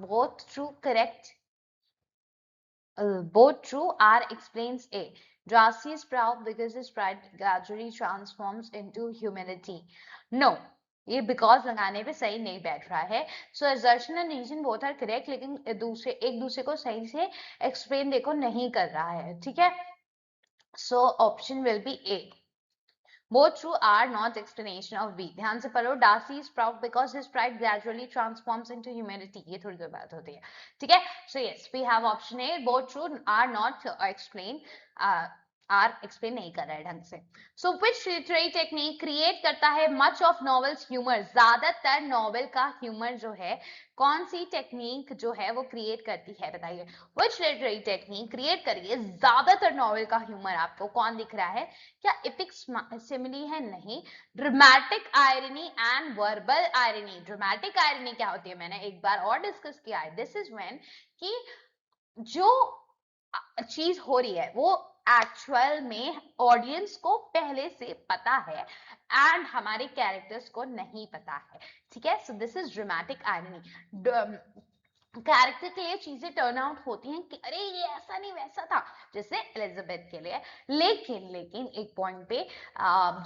both true, correct. Both true. R explains A. Darcy is proud because his pride gradually transforms into humility. No. ये बिकॉज लगाने पे सही नहीं बैठ रहा है। सो assertion and reason both are correct, लेकिन एक दूसरे को सही से एक्सप्लेन देखो नहीं कर रहा है, ठीक है। So option will be A. Both true are not explanation of B. ध्यान से पढ़ो, Darcy is proud because his pride gradually transforms into humility. ये थोड़ी देर बात होती है, ठीक है। So yes, we have option A. Both true are not explained. Are explain नहीं कर रहा है ढंग से। So which literary technique create करता है मच ऑफ नॉवेल्स ह्यूमर? ज्यादातर नॉवेल का ह्यूमर जो है कौन सी टेक्निक जो है वो क्रिएट करती है, बताइए। विच लिटरेरी टेक्निक क्रिएट करिए ज्यादातर नॉवेल का ह्यूमर? आपको कौन दिख रहा है? क्या एपिक सिमिली है? नहीं। Dramatic irony and verbal irony. Dramatic irony क्या होती है मैंने एक बार और डिस्कस किया है। दिस इज व्हेन कि जो चीज हो रही है वो एक्चुअल में ऑडियंस को पहले से पता है एंड हमारे कैरेक्टर्स को नहीं पता है, ठीक है। So this is dramatic irony. Character के लिए चीजें टर्न आउट होती हैं कि अरे ये ऐसा नहीं वैसा था, जैसे एलिजाबेथ के लिए। लेकिन एक पॉइंट पे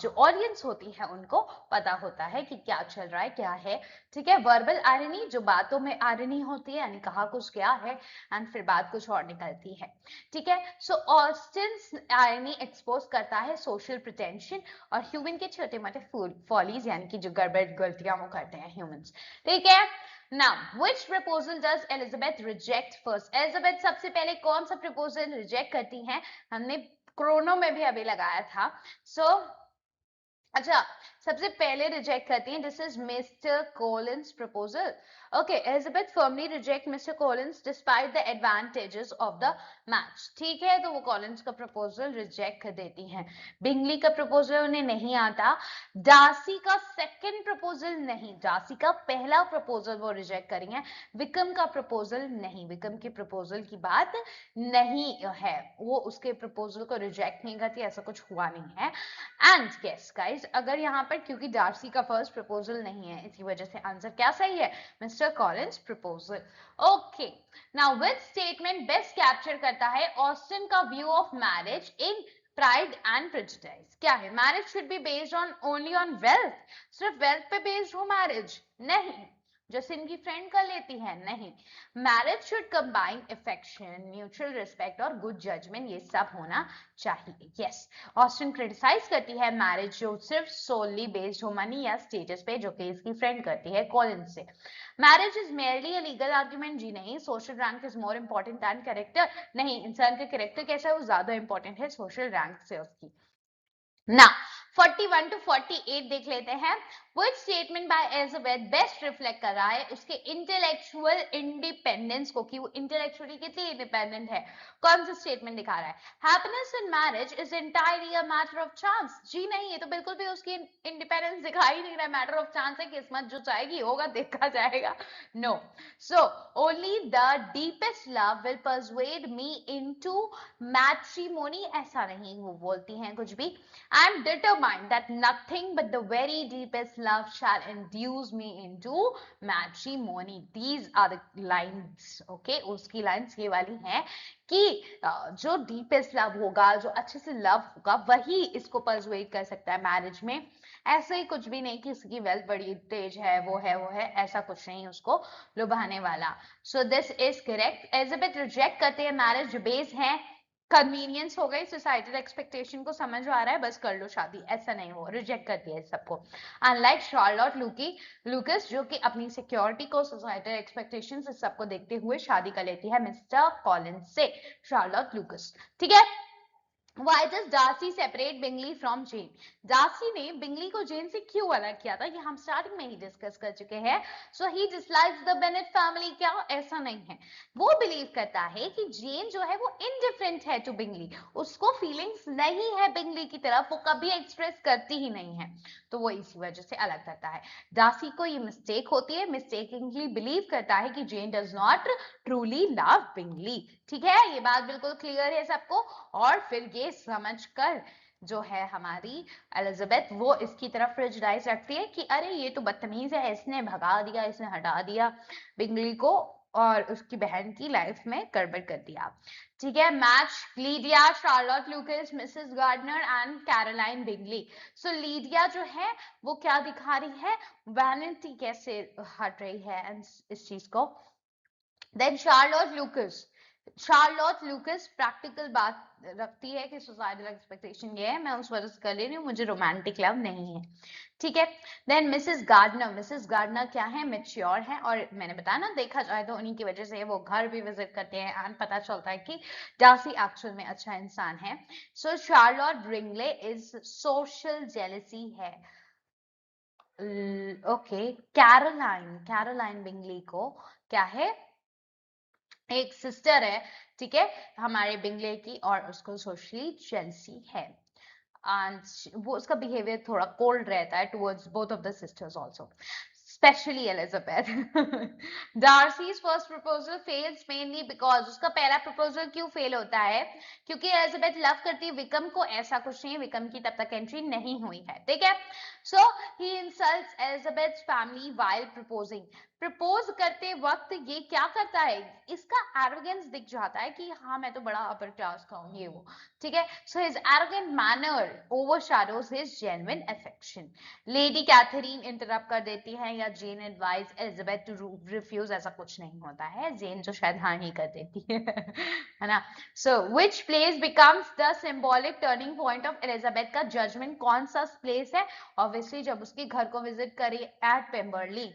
जो ऑडियंस होती है उनको पता होता है कि क्या चल रहा है क्या है, ठीक है। वर्बल आयरनी जो बातों में आयरनी होती है, यानी कहा कुछ क्या है एंड फिर बात कुछ और निकलती है, ठीक है। सो ऑस्टिन आयरनी एक्सपोज करता है सोशल प्रिटेंशन और ह्यूमन के छोटे मोटे फॉलीज, यानी कि जो गड़बड़ गलतियां वो करते हैं ह्यूमंस, ठीक है। Now, which proposal does Elizabeth reject first? Elizabeth सबसे पहले कौन सा proposal reject करती हैं? हमने क्रोनो में भी अभी लगाया था। So, अच्छा, सबसे पहले रिजेक्ट करती हैं, this is mister Collins proposal. Okay, Elizabeth firmly reject mister Collins despite the advantages of the match, ठीक है। तो वो कोलिन्स का प्रपोजल रिजेक्ट कर देती हैं। बिंगली का प्रपोजल उन्हें नहीं आता। डार्सी का सेकंड प्रपोजल नहीं, डार्सी का पहला प्रपोजल वो रिजेक्ट करी हैं। विक्रम का प्रपोजल नहीं, विक्रम के प्रपोजल की बात नहीं है, वो उसके प्रपोजल को रिजेक्ट नहीं करती, ऐसा कुछ हुआ नहीं है। एंड गेस गाइस, अगर यहाँ पर क्योंकि डार्सी का फर्स्ट प्रपोजल नहीं है इसी वजह से आंसर क्या सही है? Mister Collins proposal. Okay, now which statement best capture करता है ऑस्टिन का view of marriage in pride and prejudice? क्या है? Marriage should be based on only on wealth. सिर्फ वेल्थ पे बेस्ड हो मैरिज? नहीं। जैसे इनकी फ्रेंड कर लेती है? नहीं। Marriage should combine affection, mutual respect और गुड जजमेंट, ये सब होना चाहिए। यस, ऑस्टिन क्रिटिसाइज करती है मैरिज जो सिर्फ सोली बेस्ड हो मनी या स्टेटस पे, जो कि इसकी फ्रेंड करती है कॉलिन से। Marriage is merely a legal argument, जी नहीं। Social rank is more important than character, नहीं। इंसान का कैरेक्टर कैसा है वो ज्यादा इंपॉर्टेंट है सोशल रैंक से उसकी ना। 41 to 48 देख लेते हैं। Which statement by Elizabeth best reflect कर रहा है उसके इंटेलेक्चुअल इंडिपेंडेंस को, कि वो इंटेलेक्चुअली कितनी इंडिपेंडेंट है। कौन सा स्टेटमेंट दिखा रहा है? Happiness in marriage is entirely a matter of chance, जी नहीं। ये तो बिल्कुल भी उसकी इंडिपेंडेंस दिखा ही नहीं रहा है, मैटर ऑफ चांस है, किस्मत जो चाहेगी होगा, देखा जाएगा। No, so only the deepest love will persuade me into matrimony, ऐसा नहीं वो बोलती हैं कुछ भी। I am determined that nothing but the very deepest love shall induce me into matrimony. These are the lines. Okay, उसकी lines ये वाली हैं कि जो डीपेस्ट लव होगा, जो अच्छे से लव होगा, वही इसको परसुएट कर सकता है मैरिज में. ऐसे ही कुछ भी नहीं कि इसकी वेल्थ बड़ी तेज है, वो है, ऐसा कुछ नहीं उसको लुभाने वाला. सो this is correct. Elizabeth reject करते हैं मैरिज जो बेस है कन्वीनियंस हो गई, सोसाइटल एक्सपेक्टेशन को समझ आ रहा है, बस कर लो शादी, ऐसा नहीं हो, रिजेक्ट करती है सबको. अनलाइक शार्लोट लुकस जो कि अपनी सिक्योरिटी को सोसाइटल एक्सपेक्टेशन से सबको देखते हुए शादी कर लेती है मिस्टर कॉलिंस से. शार्लोट लुकस, ठीक है. Why does Darcy separate Bingley from Jane? Darcy ने बिंगली को जेन से क्यों अलग किया था, ये हम स्टार्टिंग में ही डिस्कस कर चुके हैं. So he dislikes the Bennet family. क्या ऐसा नहीं है, वो बिलीव करता है कि जेन जो है वो इनडिफरेंट है टू बिंगली, उसको फीलिंग्स नहीं है बिंगली की तरफ, वो कभी एक्सप्रेस करती ही नहीं है, तो वो इसी वजह से अलग करता है. डार्सी को ये मिस्टेक होती है, मिस्टेकिंगली बिलीव करता है कि Jane does not truly love Bingley. ठीक है, ये बात बिल्कुल क्लियर है सबको. और फिर ये समझकर जो है हमारी एलिजाबेथ वो इसकी तरफ प्रेजुडाइज रखती है कि अरे ये तो बदतमीज है, इसने भगा दिया, इसने हटा दिया बिंगली को और उसकी बहन की लाइफ में गड़बड़ कर दिया. ठीक है, match Lydia, Charlotte Lucas, Mrs Gardiner and Caroline Bingley. So Lydia जो है वो क्या दिखा रही है, वैनिटी कैसे हट रही है इस चीज को. देन शार्लोट लुकस प्रैक्टिकल बात रखती है कि सोसाइटल एक्सपेक्टेशन ये है, मैं उस वजह से कर ले रही हूँ, मुझे रोमांटिक लव नहीं है. ठीक है. देन मिसेस गार्डनर क्या है, मेच्योर है, और मैंने बताया ना, देखा जाए तो उन्हीं की वजह से वो घर भी विजिट करते हैं एंड पता चलता है कि डार्सी एक्चुअल में अच्छा इंसान है. सो शार्लोट ब्रिंगले इज सोशल जेलसी है. ओके, कैरोलाइन बिंगली को क्या है, एक सिस्टर है, ठीक है, हमारे बिंगले की, और उसको सोशली जेलसी है एंड वो उसका बिहेवियर थोड़ा कोल्ड रहता है towards both of the sisters also, specially Elizabeth. Darcy's first proposal fails mainly because, उसका पहला प्रपोजल क्यों फेल होता है, क्योंकि एलिजाबेथ लव करती है विकम को, ऐसा कुछ नहीं, विकम की तब तक एंट्री नहीं हुई है. ठीक है. So he insults Elizabeth family while proposing. Propose करते वक्त ये क्या करता है, इसका एरोगेंस दिख जाता है कि हाँ मैं तो बड़ा अपर क्लास का हूँ, ये वो. ठीक है. So his arrogant manner overshadows his genuine affection. Lady Catherine interrupt कर देती है, या Jane advise Elizabeth to refuse, ऐसा कुछ नहीं होता है, जेन जो शायद हाँ ही कर देती है ना. So which place becomes the symbolic turning point of Elizabeth का जजमेंट, कौन सा प्लेस है, ऑब्वियसली जब उसके घर को विजिट करी at Pemberley.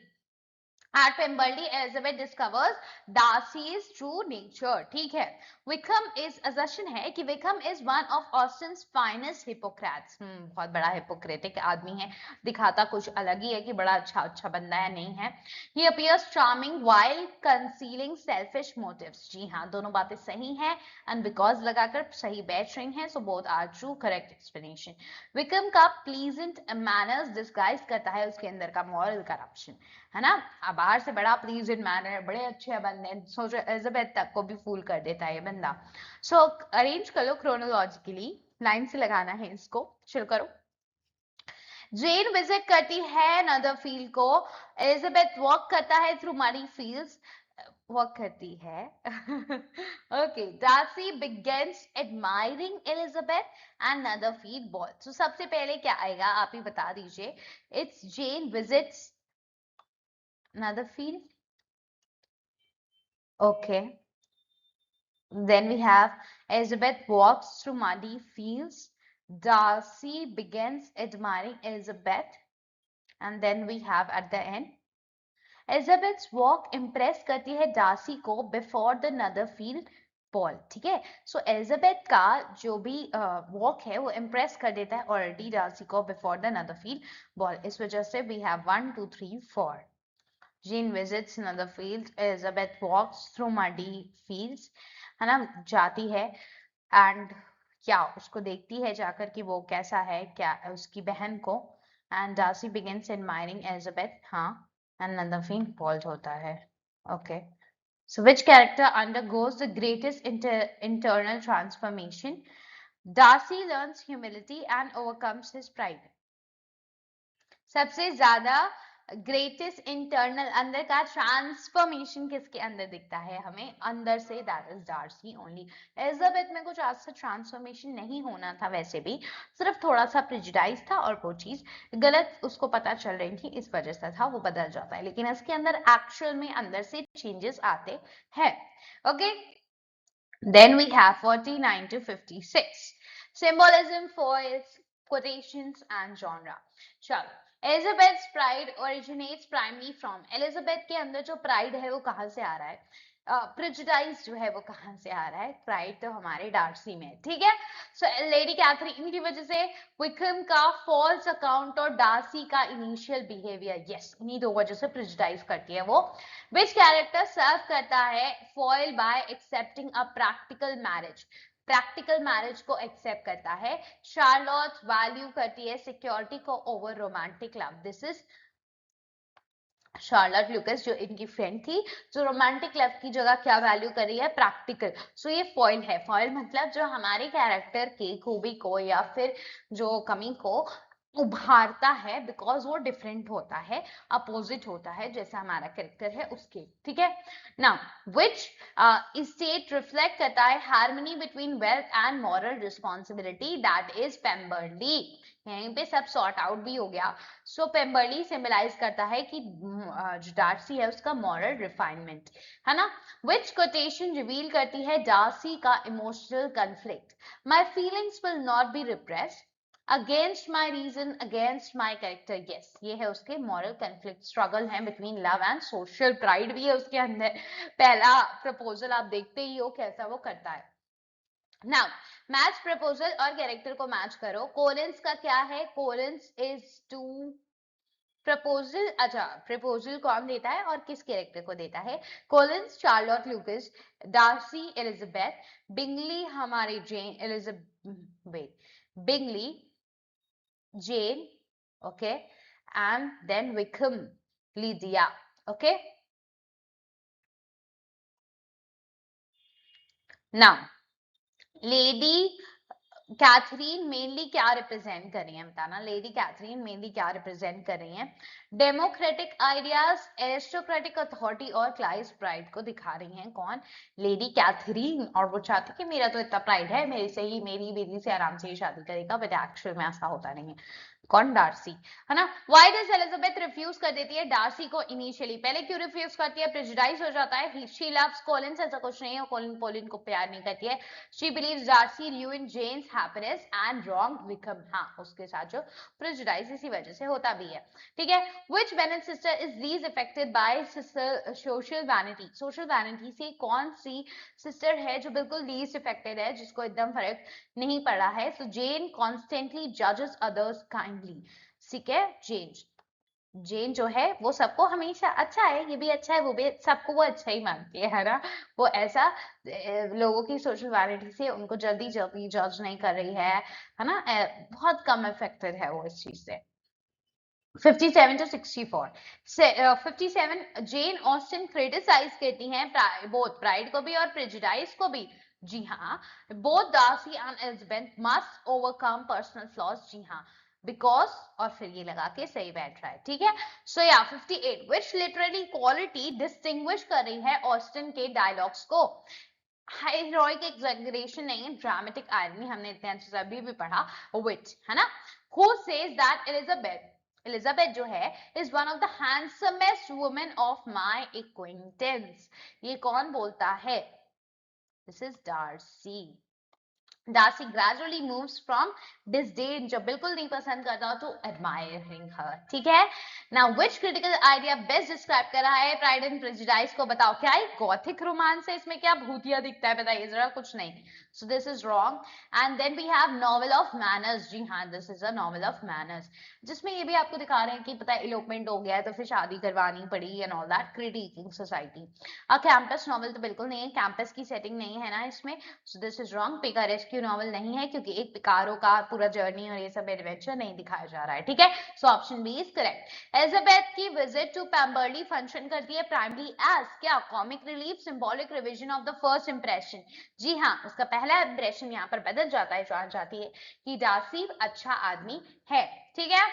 At Pemberley, Elizabeth discovers Darcy's true nature. ठीक है. विक्रम इस assertion है कि Vikram is one of Austen's finest hypocrites. बहुत बड़ा हिपोक्रेटिक आदमी है, दिखाता कुछ अलग ही है कि बड़ा अच्छा बंदा है, नहीं है. He appears charming while concealing selfish motives. जी हाँ, दोनों बातें सही हैं and because लगाकर सही बैठ रही हैं, so both are true, correct explanation. Vikram का pleasant manners disguise करता है उसके अंदर का moral corruption, है ना. अब बाहर से बड़ा प्लीजेंट मैनर है, बड़े अच्छे बंदे, सोचो एलिजाबेथ तक को भी फूल कर देता है ये बंदा. सो अरेंज कर लो क्रोनोलॉजिकली, लाइन से लगाना है इसको, शुरू करो. जेन विजिट करती है नदरफील्ड को, एलिजाबेथ वॉक करता है थ्रू मडी फील्ड्स, वॉक करती है. Okay, Darcy begins admiring Elizabeth and Netherfield ball. So सबसे पहले क्या आएगा आप ही बता दीजिए. It's Jane visits Netherfield. Okay. Then we have Elizabeth walks through muddy fields. Darcy begins admiring Elizabeth. And then we have at the end, Elizabeth's walk impress करती है डार्सी को before the Netherfield बॉल. ठीक है. सो एलिजाबेथ का जो भी वॉक है वो इम्प्रेस कर देता है ऑलरेडी डार्सी को बिफोर द नदरफील्ड बॉल. इस वजह से we have 1 2 3 4. Jean visits Netherfield. Elizabeth walks through muddy fields. है ना, जाती है एंड क्या उसको देखती है जाकर कि वो कैसा है, क्या उसकी बहन को. And Darcy begins admiring Elizabeth. हाँ. एंड Netherfield बॉल्ड होता है. Okay. So which character undergoes the greatest internal transformation? Darcy learns humility and overcomes his pride. सबसे ज्यादा ग्रेटेस्ट इंटरनल अंदर का ट्रांसफॉर्मेशन किसके अंदर दिखता है हमें? अंदर से, that is Darcy only. Elizabeth में कुछ ऐसा ट्रांसफॉर्मेशन नहीं होना था वैसे भी, सिर्फ थोड़ा सा प्रेजुडाइज था और वो चीज गलत उसको पता चल रही थी, इस वजह से था, वो बदल जाता है, लेकिन इसके अंदर एक्चुअल में अंदर से चेंजेस आते हैं। Okay, then we have 49 to 56 symbolism, foils, quotations and genre. चलो, Elizabeth's pride originates primarily from, Elizabeth के अंदर जो pride है वो कहाँ से आ रहा है? प्रेजुडाइज जो है वो कहाँ से आ रहा है? प्राइड तो हमारे डार्सी में, ठीक है। सो लेडी कैथरीन की वजह से विक्रम का फॉल्स अकाउंट और डार्सी का इनिशियल बिहेवियर, यस, इन्हीं दो वजह से प्रेजुडाइज करती है वो। विच कैरेक्टर सर्व करता है foil by accepting a practical marriage, practical marriage को एक्सेप्ट करता है। शार्लॉट वैल्यू करती है सिक्योरिटी को over romantic love, this is Charlotte Lucas जो इनकी फ्रेंड थी, जो रोमांटिक लव की जगह क्या वैल्यू कर रही है? प्रैक्टिकल। सो ये फॉइल है। फॉइल मतलब जो हमारे कैरेक्टर की खूबी को या फिर जो कमी को उभारता है, बिकॉज वो डिफरेंट होता है, अपोजिट होता है, जैसा हमारा कैरेक्टर है उसके, ठीक है ना। विच स्टेट रिफ्लेक्ट करता है harmony between wealth and moral responsibility, that is Pemberley. यहीं पे सब सॉर्ट आउट भी हो गया। सो पेम्बर्ली सिंबलाइज करता है कि जो डार्सी है उसका मॉरल रिफाइनमेंट, है ना। विच कोटेशन रिवील करती है डार्सी का emotional conflict, my feelings will not be repressed against my reason against my character, yes, ये है उसके मॉरल कंफ्लिक्ट, स्ट्रगल है between love and social pride भी है उसके अंदर। पहला प्रपोजल आप देखते ही हो कैसा वो करता है। नाउ मैच प्रपोजल और कैरेक्टर को मैच करो। कोलिंस का क्या है? कोलिंस इज टू प्रपोजल, अच्छा प्रपोजल कौन देता है और किस कैरेक्टर को देता है? Collins Charlotte Lucas, Darcy Elizabeth, Bingley हमारी Jane Elizabeth, Bingley Jane, okay, and then Wickham Lydia, okay. Now lady Catherine mainly क्या रिप्रेजेंट कर रही है बताना? लेडी कैथरीन मेनली क्या रिप्रेजेंट कर रही है? डेमोक्रेटिक आइडियाज, एरिस्टोक्रेटिक अथॉरिटी और क्लाइस प्राइड को दिखा रही हैं। कौन? Lady Catherine. और वो चाहती कि मेरा तो इतना प्राइड है, मेरे से ही, मेरी बेटी से आराम से ही शादी करेगा, बट एक्चुअल में ऐसा होता नहीं है। कौन? डार्सी, है ना। व्हाई डज एलिजाबेथ रिफ्यूज कर देती है डार्सी को इनिशियली? पहले क्यों रिफ्यूज करती है? प्रेजुडाइज हो जाता है। शी लव्स कोलिन, ऐसा कुछ नहीं है, कोलिन पोलिन को प्यार नहीं करती है। She believes Darcy ruined Jane's happiness and wrong Wickham, हाँ उसके साथ जो प्रेजुडाइज इसी वजह से होता भी है, ठीक है। Which Bennett sister is least affected by social vanity, social vanity से कौन सी सिस्टर है जो बिल्कुल लीस्ट अफेक्टेड है, जिसको एकदम फर्क नहीं पड़ा है? सो जेन कॉन्स्टेंटली जजेस अदर्स काइंडली, ठीक है। जेन जो है वो सबको हमेशा अच्छा है, ये भी अच्छा है, वो भी सबको वो अच्छा ही मानती है ना। वो ऐसा लोगों की सोशल वैलिटी से उनको जल्दी जल्दी जज नहीं कर रही है ना। बहुत कम अफेक्टेड है वो इस चीज से। 57 to 64 57 जेन ऑस्टिन क्रिटिसाइज करती हैं बोथ प्राइड को भी और प्रेजुडाइज को भी। जी हाँ, both Darcy and Elizabeth must overcome personal flaws, जी हाँ, बिकॉज, और फिर ये लगा के सही बैठ रहा है, ठीक है। सो या 58 विच लिटरेरी क्वालिटी डिस्टिंग्विश कर रही है ऑस्टिन के डायलॉग्स को? हेरोइक एग्जैगरेशन नहीं, ड्रामेटिक आयरनी, हमने इतने अच्छे से अभी भी पढ़ा। विच, है ना। हु सेज दैट एलिजाबेथ जो है is one of the handsomest women of my acquaintance, ये कौन बोलता है? This is Darcy. Darcy gradually moves from disdain, जो बिल्कुल नहीं पसंद करता, टू एडमायरिंग हर, ठीक है। Now which critical idea best describe कर रहा है प्राइड एंड प्रेजुडाइज को? बताओ, क्या है? गॉथिक रोमांस है, इसमें क्या भूतिया दिखता है? बताइए जरा। कुछ नहीं। So this is wrong. And then we have novel of manners, जी हाँ, this is a novel of manners, जिसमें ये भी आपको दिखा रहे हैं कि पता है इलोपमेंट हो गया है तो फिर शादी करवानी पड़ी and all that, critiquing society. Campus novel तो बिल्कुल नहीं है, कैंपस की सेटिंग नहीं है ना इसमें। So this is wrong. Picaresque novel नहीं है, क्योंकि एक पिकारो का पूरा जर्नी और ये सब एडवेंचर नहीं दिखाया जा रहा है, ठीक है। So option B is correct. Elizabeth की विजिट टू पेम्बर्ली फंक्शन करती है प्राइमरी एज क्या? Comic relief, symbolic revision of the first impression, जी हाँ, उसका पहला इंप्रेशन यहाँ पर बदल जाता है, जान जाती है कि डार्सी अच्छा आदमी है, ठीक है।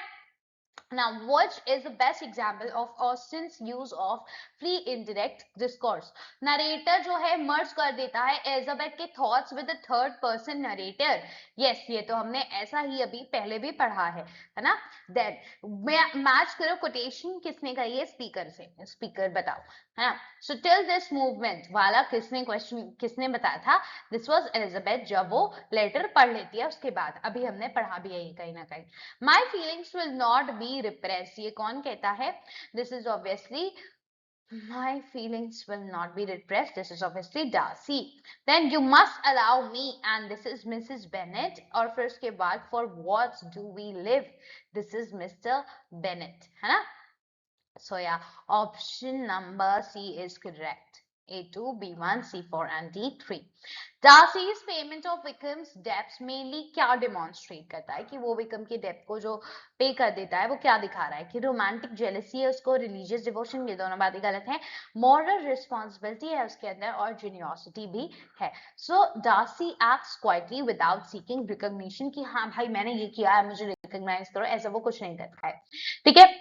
Now, which is the best example of Austen's use of free indirect discourse? Narrator जो है मर्ज कर देता है एलिजाबेथ के thoughts with third person narrator. Yes, ये तो हमने ऐसा ही अभी पहले भी पढ़ा है ना. देन मैच करो कोटेशन किसने कही है स्पीकर से. स्पीकर बताओ, है ना. सो टिल दिस मूवमेंट वाला किसने क्वेश्चन किसने बताया था? This was Elizabeth. जब वो लेटर पढ़ लेती है उसके बाद, अभी हमने पढ़ा भी है ये कहीं ना कहीं. My feelings will not be repressed. ये कौन कहता है? This is obviously my feelings will not be repressed. This is obviously Darcy. Then you must allow me, and this is Mrs. Bennet. और फिर उसके बाद for what do we live? This is Mr. Bennet, है ना? So yeah, option number C is correct. A2, B1, C4 and D3. Darcy's payment of Wickham's debts mainly क्या demonstrate करता है कि वो विकम की डेप्ट को जो पे कर देता है वो क्या दिखा रहा है कि रोमांटिक जेलसी है उसको, रिलीजियस डिवोशन, ये दोनों बातें गलत हैं. मॉरल रिस्पॉन्सिबिलिटी है उसके अंदर और जेन्योसिटी भी है. So Darcy acts quietly without seeking recognition कि हाँ भाई मैंने ये किया है मुझे रिकॉग्नाइज करो, ऐसा वो कुछ नहीं करता है. ठीक है.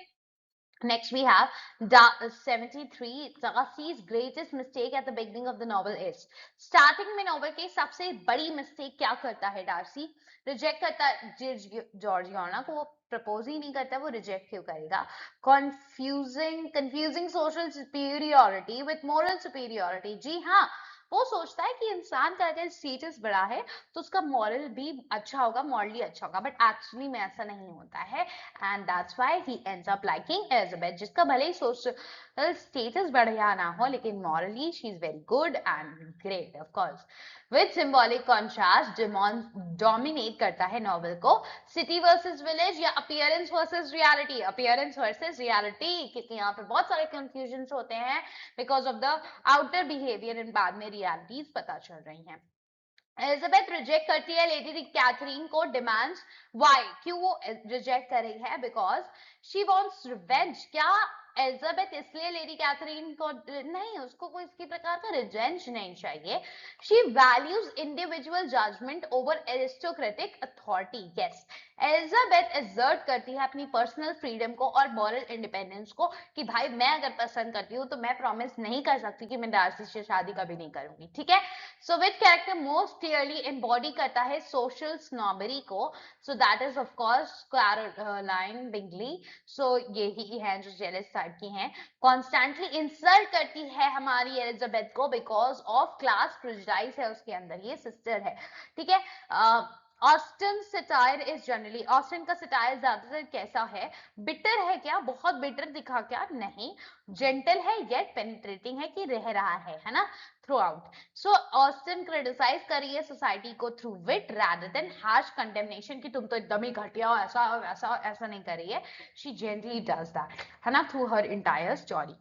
Next we have 73. Darcy's greatest mistake at the beginning of the novel is. Starting में novel के सबसे बड़ी mistake क्या करता है डार्सी? रिजेक्ट करता है जॉर्जियाना को, वो प्रपोज ही नहीं करता, वो रिजेक्ट क्यों करेगा? confusing social superiority with moral superiority. जी हाँ, वो सोचता है कि इंसान का अगर स्टेटस बड़ा है तो उसका मॉरल भी अच्छा होगा, मॉरली अच्छा होगा, बट एक्चुअली में ऐसा नहीं होता है. And that's why he ends up liking Elizabeth, जिसका भले ही सोशल स्टेटस बढ़िया ना हो लेकिन morally she is very good and great of course. With symbolic contrast dominate करता है नॉवल को? सिटी वर्सेस विलेज या appearance versus reality? Appearance versus reality, क्योंकि यहाँ पे बहुत सारे कंफ्यूजन होते हैं because of the outer behaviour and बाद में रियलिटीज पता चल रही हैं. एलिजाबेथ रिजेक्ट करती है लेडी कैथरीन को डिमांड्स. व्हाई? क्यों वो रिजेक्ट कर रही है? Because she wants revenge. क्या एलिजाबेथ इसलिए लेडी कैथरीन को नहीं, उसको कोई इसकी प्रकार का रिवेंज नहीं चाहिए. She values individual judgement over aristocratic authority. Yes, Elizabeth exert करती है अपनी पर्सनल फ्रीडम को और मॉरल इंडिपेंडेंस को कि भाई मैं अगर पसंद करती हूँ तो मैं प्रॉमिस नहीं कर सकती कि मैं डार्सी से शादी कभी नहीं करूंगी. ठीक है. So which character most clearly embody करता है सोशल स्नॉबरी को? So that is of course Caroline Bingley. सो यही है जो जेलस टाइप की हैं. कॉन्स्टेंटली इंसल्ट करती है हमारी एलिजाबेथ को बिकॉज ऑफ क्लास प्रेजुडाइज है उसके अंदर, ये सिस्टर है. ठीक है. Austen satire is generally, Austen का सटायर ज्यादातर कैसा है? बिटर है क्या? बहुत बिटर दिखा क्या? नहीं. जेंटल है येट पेनिट्रेटिंग है कि रह रहा है ना, थ्रू आउट. सो ऑस्टन क्रिटिसाइज करिए सोसाइटी को थ्रू विट रादर देन हार्श कंडेमनेशन कि तुम तो एकदम ही घटिया हो, ऐसा वैसा, ऐसा नहीं करिए. शी जेंटली डज दैट, है ना, through her entire story.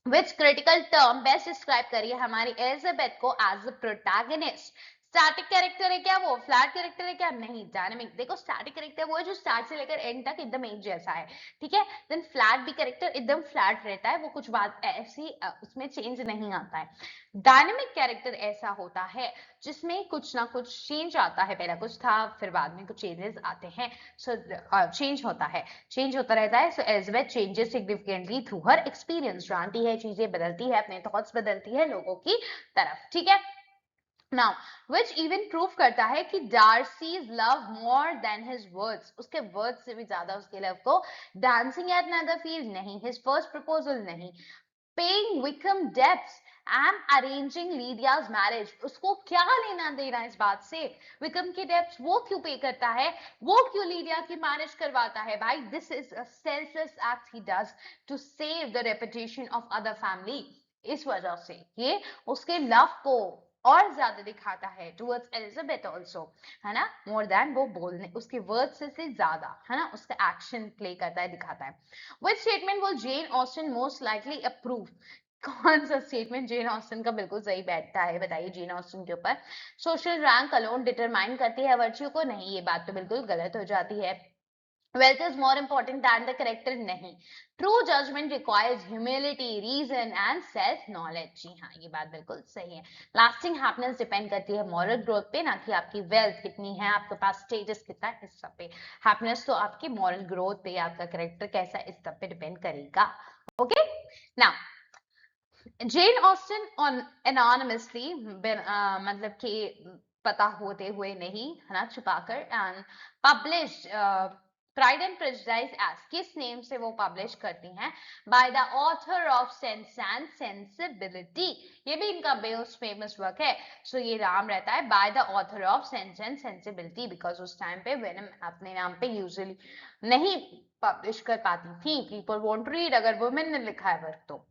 Which critical term best describe करिए हमारी एलिजाबेथ को as a protagonist? Static character है क्या? वो फ्लैट कैरेक्टर है क्या? नहीं. डायनामिक. देखो स्टैटिक कैरेक्टर वो है जो स्टार्ट से लेकर एंड तक एकदम एक जैसा है. ठीक है. देन फ्लैट भी कैरेक्टर एकदम फ्लैट रहता है, वो कुछ बात ऐसी उसमें चेंज नहीं आता है. डायनामिक कैरेक्टर ऐसा होता है जिसमें कुछ ना कुछ चेंज आता है, पहला कुछ था फिर बाद में कुछ चेंजेस आते हैं. सो चेंज होता है, चेंज होता रहता है. सो एलिजाबेथ चेंजेस सिग्निफिकेंटली थ्रू हर एक्सपीरियंस, जानती है, चीजें बदलती है, अपने थॉट्स बदलती है लोगों की तरफ. ठीक है. Now, which even proof करता है कि Darcy's love more than his words, उसके words से भी ज्यादा उसके love को. Dancing at Netherfield नहीं, his first proposal नहीं, paying Wickham debts and arranging Lydia's marriage, उसको क्या लेना देना इस बात से? विक्रम के डेब्ट्स वो क्यों पे करता है? वो क्यों लीडिया की मैरिज करवाता है? भाई this is a selfless act he does to save the reputation of other family. इस वजह से ये उसके लव को और ज्यादा दिखाता है टुवर्ड्स एलिजाबेथ ऑल्सो, है ना, मोर देन वो बोलने उसके वर्ड से ज्यादा, है ना, उसका एक्शन प्ले करता है, दिखाता है. Which statement will Jane Austen most likely approve? कौन सा स्टेटमेंट जेन ऑस्टन का बिल्कुल सही बैठता है? बताइए जेन ऑस्टन के ऊपर. सोशल रैंक अलोन डिटरमाइन करती है वर्च्यू को? नहीं, ये बात तो बिल्कुल गलत हो जाती है. Wealth is more important than the character, नहीं. True judgment requires humility, reason and self knowledge. जी हाँ, ये बात बिल्कुल सही है. Lasting happiness डिपेंड करती है moral growth पे, ना कि आपकी wealth कितनी है, आपके पास status कितना है, इस सब पे. Happiness तो आपकी moral growth पे, आपका character कैसा है, इस सब पे डिपेंड करेगा. Okay? Now, Jane Austen on anonymously, मतलब कि पता होते हुए नहीं, है ना, छुपाकर, and published Pride and Prejudice as, किस नेम से वो पब्लिश करती हैं, by the author of Sense and Sensibility. ये भी इनका बेस्ट फेमस वर्क है. सो ये नाम रहता है by the author of Sense and sensibility, because उस टाइम पे वेनम अपने नाम पे यूजुअली नहीं पब्लिश कर पाती थी. पीपल वोंट रीड अगर वुमेन ने लिखा है वर्क तो.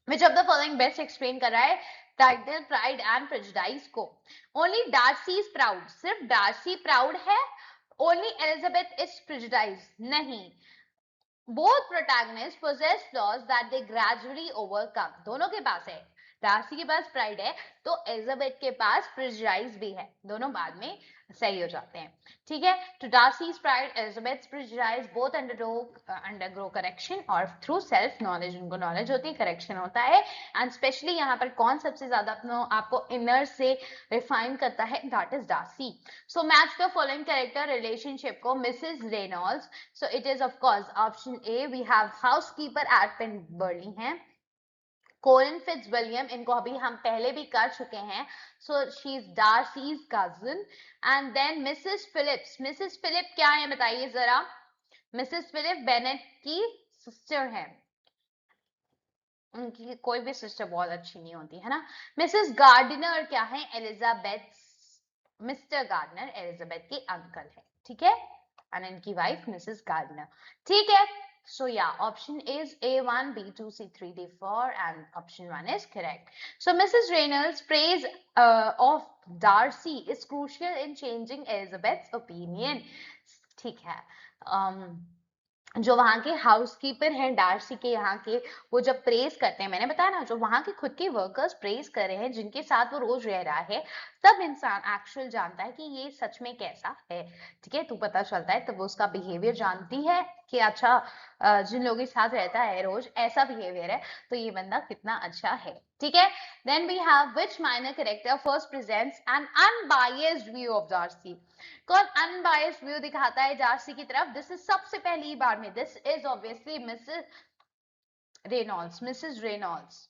Which of the following best explain कर रहा है टाइटल प्राइड एंड प्रेजुडिस को. ओनली डार्सी इज प्राउड, सिर्फ डार्सी प्राउड है. ओनली एलिजाबेथ इज प्रेजुडाइज, नहीं. Both protagonists possess flaws that they gradually overcome. दोनों के पास है. डार्सी के पास प्राइड है तो एलिजाबेथ के पास प्रेजुडिस भी है. दोनों बाद में सही हो जाते हैं. ठीक है. तो Darcy's pride, Elizabeth's prejudice, both undergo correction, और थ्रू सेल्फ नॉलेज उनको नॉलेज होती है, करेक्शन होता है. एंड स्पेशली यहाँ पर कौन सबसे ज्यादा आपको इनर से रिफाइन करता है, that is Darcy. So match the following character relationship को. Mrs Reynolds, so it is of course option A. We have housekeeper at Pemberley है. कोलिन फिट्जविलियम, इनको अभी हम पहले भी कर चुके हैं. So she is Darcy's cousin. And then Mrs Phillips. Mrs Philip क्या है बताइए जरा. मिसेस फिलिप बेनेट की सिस्टर है. उनकी कोई भी सिस्टर बहुत अच्छी नहीं होती है ना. मिसेस गार्डिनर क्या है, एलिजाबेथ. मिस्टर गार्डनर एलिजाबेथ के अंकल है. ठीक है. एंड इनकी वाइफ मिसेस गार्डनर. ठीक है. So yeah, option is A1, B2, C3, D4 and option 1 is correct. So Mrs. Reynolds' praise of Darcy is crucial in changing Elizabeth's opinion. ठीक है. जो वहां के हाउसकीपर हैं डार्सी के यहाँ के, वो जब प्रेज करते हैं, मैंने बताया ना, जो वहां के खुद के वर्कर्स प्रेज कर रहे हैं जिनके साथ वो रोज रह रहा है, तब इंसान एक्चुअल जानता है कि ये सच में कैसा है. ठीक है. तो पता चलता है, तब वो उसका बिहेवियर जानती है कि अच्छा जिन लोगों के साथ रहता है रोज ऐसा बिहेवियर है, तो ये बंदा कितना अच्छा है. ठीक है. Then we have which minor character first presents an unbiased view of Darcy. कौन अनबायस्ड व्यू दिखाता है डार्सी की तरफ. दिस इज सबसे पहली बार में. This is obviously Mrs Reynolds. Mrs Reynolds.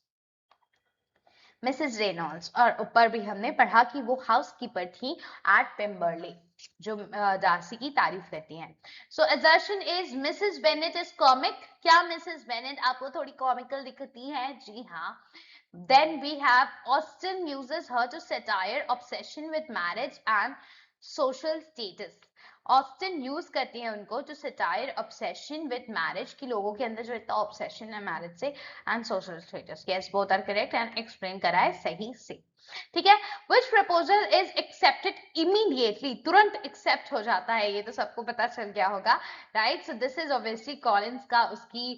Mrs Reynolds. और ऊपर भी हमने पढ़ा कि वो हाउसकीपर थी एट पेम्बरले, जो डार्सी की तारीफ करती हैं. सो assertion is Mrs Bennett is comic. क्या मिसेस बेनेट आपको थोड़ी कॉमिकल दिखती है? जी हाँ. Then we have Austen uses her to satire obsession with marriage and social status. Austen use करती है उनको to satire obsession with marriage, की लोगों के अंदर जो इतना ऑब्सेशन है मैरिज से, and social status. Yes, both are correct and explain करा है सही से. ठीक है. Which proposal is accepted immediately, तुरंत एक्सेप्ट हो जाता है, ये तो सबको पता चल गया होगा, right. So this is obviously Collins का, उसकी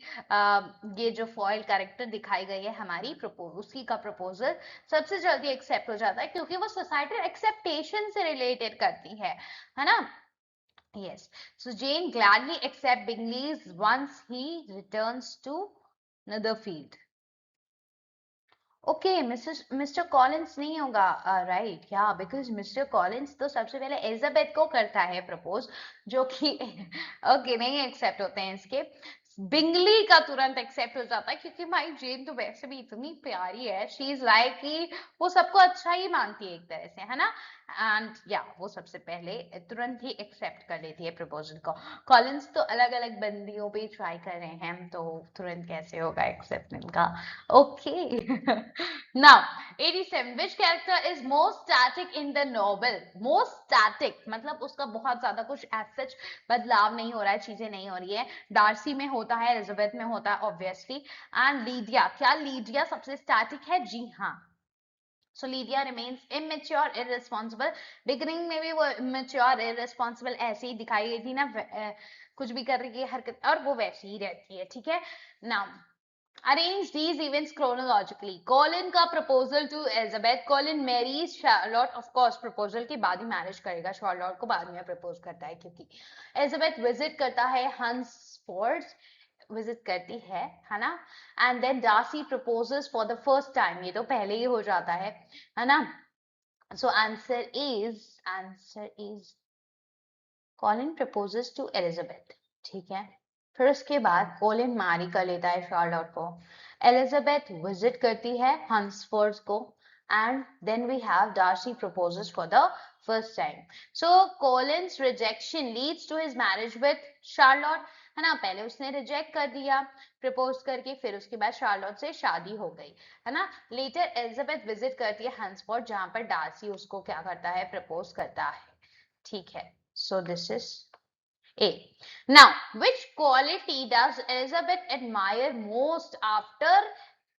ये जो फॉयल कैरेक्टर दिखाई गई है हमारी, उसी का प्रपोजल सबसे जल्दी एक्सेप्ट हो जाता है, क्योंकि वो सोसाइटल एक्सेप्टेशन से रिलेटेड करती है ना. Yes. So Jane gladly accepts Bingley's once he returns to Netherfield. Okay. Mister Collins नहीं होगा, राइट. या बिकॉज मिस्टर कॉलिंस तो सबसे पहले एलिजाबेथ को करता है प्रपोज, जो कि ओके नहीं एक्सेप्ट होते हैं इसके. बिंगली का तुरंत एक्सेप्ट हो जाता है, क्योंकि भाई जेन तो वैसे भी इतनी प्यारी है. शी इज लाइक कि वो सबको अच्छा ही मानती है एक तरह से, है ना. एंड या वो सबसे पहले तुरंत ही एक्सेप्ट कर लेती है प्रपोजल को. कॉलिंस तो अलग अलग बंदियों पे ट्राई कर रहे हैं, तो तुरंत कैसे होगा एक्सेप्ट इनका. Okay. Now 87, which character is most static in the novel? Most static मतलब उसका बहुत ज्यादा कुछ as such बदलाव नहीं हो रहा है, चीजें नहीं हो रही है. डार्सी में होता है, एलिजाबेथ में होता है ऑब्वियसली, एंड लीडिया. क्या लीडिया सबसे स्टैटिक है? जी हाँ. So Lydia remains immature, irresponsible. Beginning में भी वो immature, irresponsible ऐसे ही दिखाई गई थी ना, कुछ भी कर रही है हरकत, और वो वैसी ही रहती है. ठीक है. Now Arrange these events chronologically. Colin का proposal to Elizabeth. Colin marries Charlotte. Of course, proposal के बाद ही marriage करेगा. Charlotte को बाद में propose करता है क्योंकि Elizabeth visit करता है Hunsford. विजिट करती है ना. And then Darcy proposes for the first time. ये तो पहले ही हो जाता है ना. So answer is Collin proposes to Elizabeth. ठीक है. फिर उसके बाद कॉलिन मैरी कर लेता है शार्लॉट को. एलिजाबेथ विजिट करती है हंसफोर्ड को. And then we have Darcy proposes for the first time. So Colin's rejection leads to his marriage with Charlotte. है ना. पहले उसने रिजेक्ट कर दिया प्रपोज करके, फिर उसके बाद शार्लॉट से शादी हो गई है ना. लेटर एलिजाबेथ विजिट करती है हंसफोर्ड जहां पर डार्सी उसको क्या करता है, प्रपोज करता है. ठीक है. So this is A. Now, which quality does Elizabeth admire most after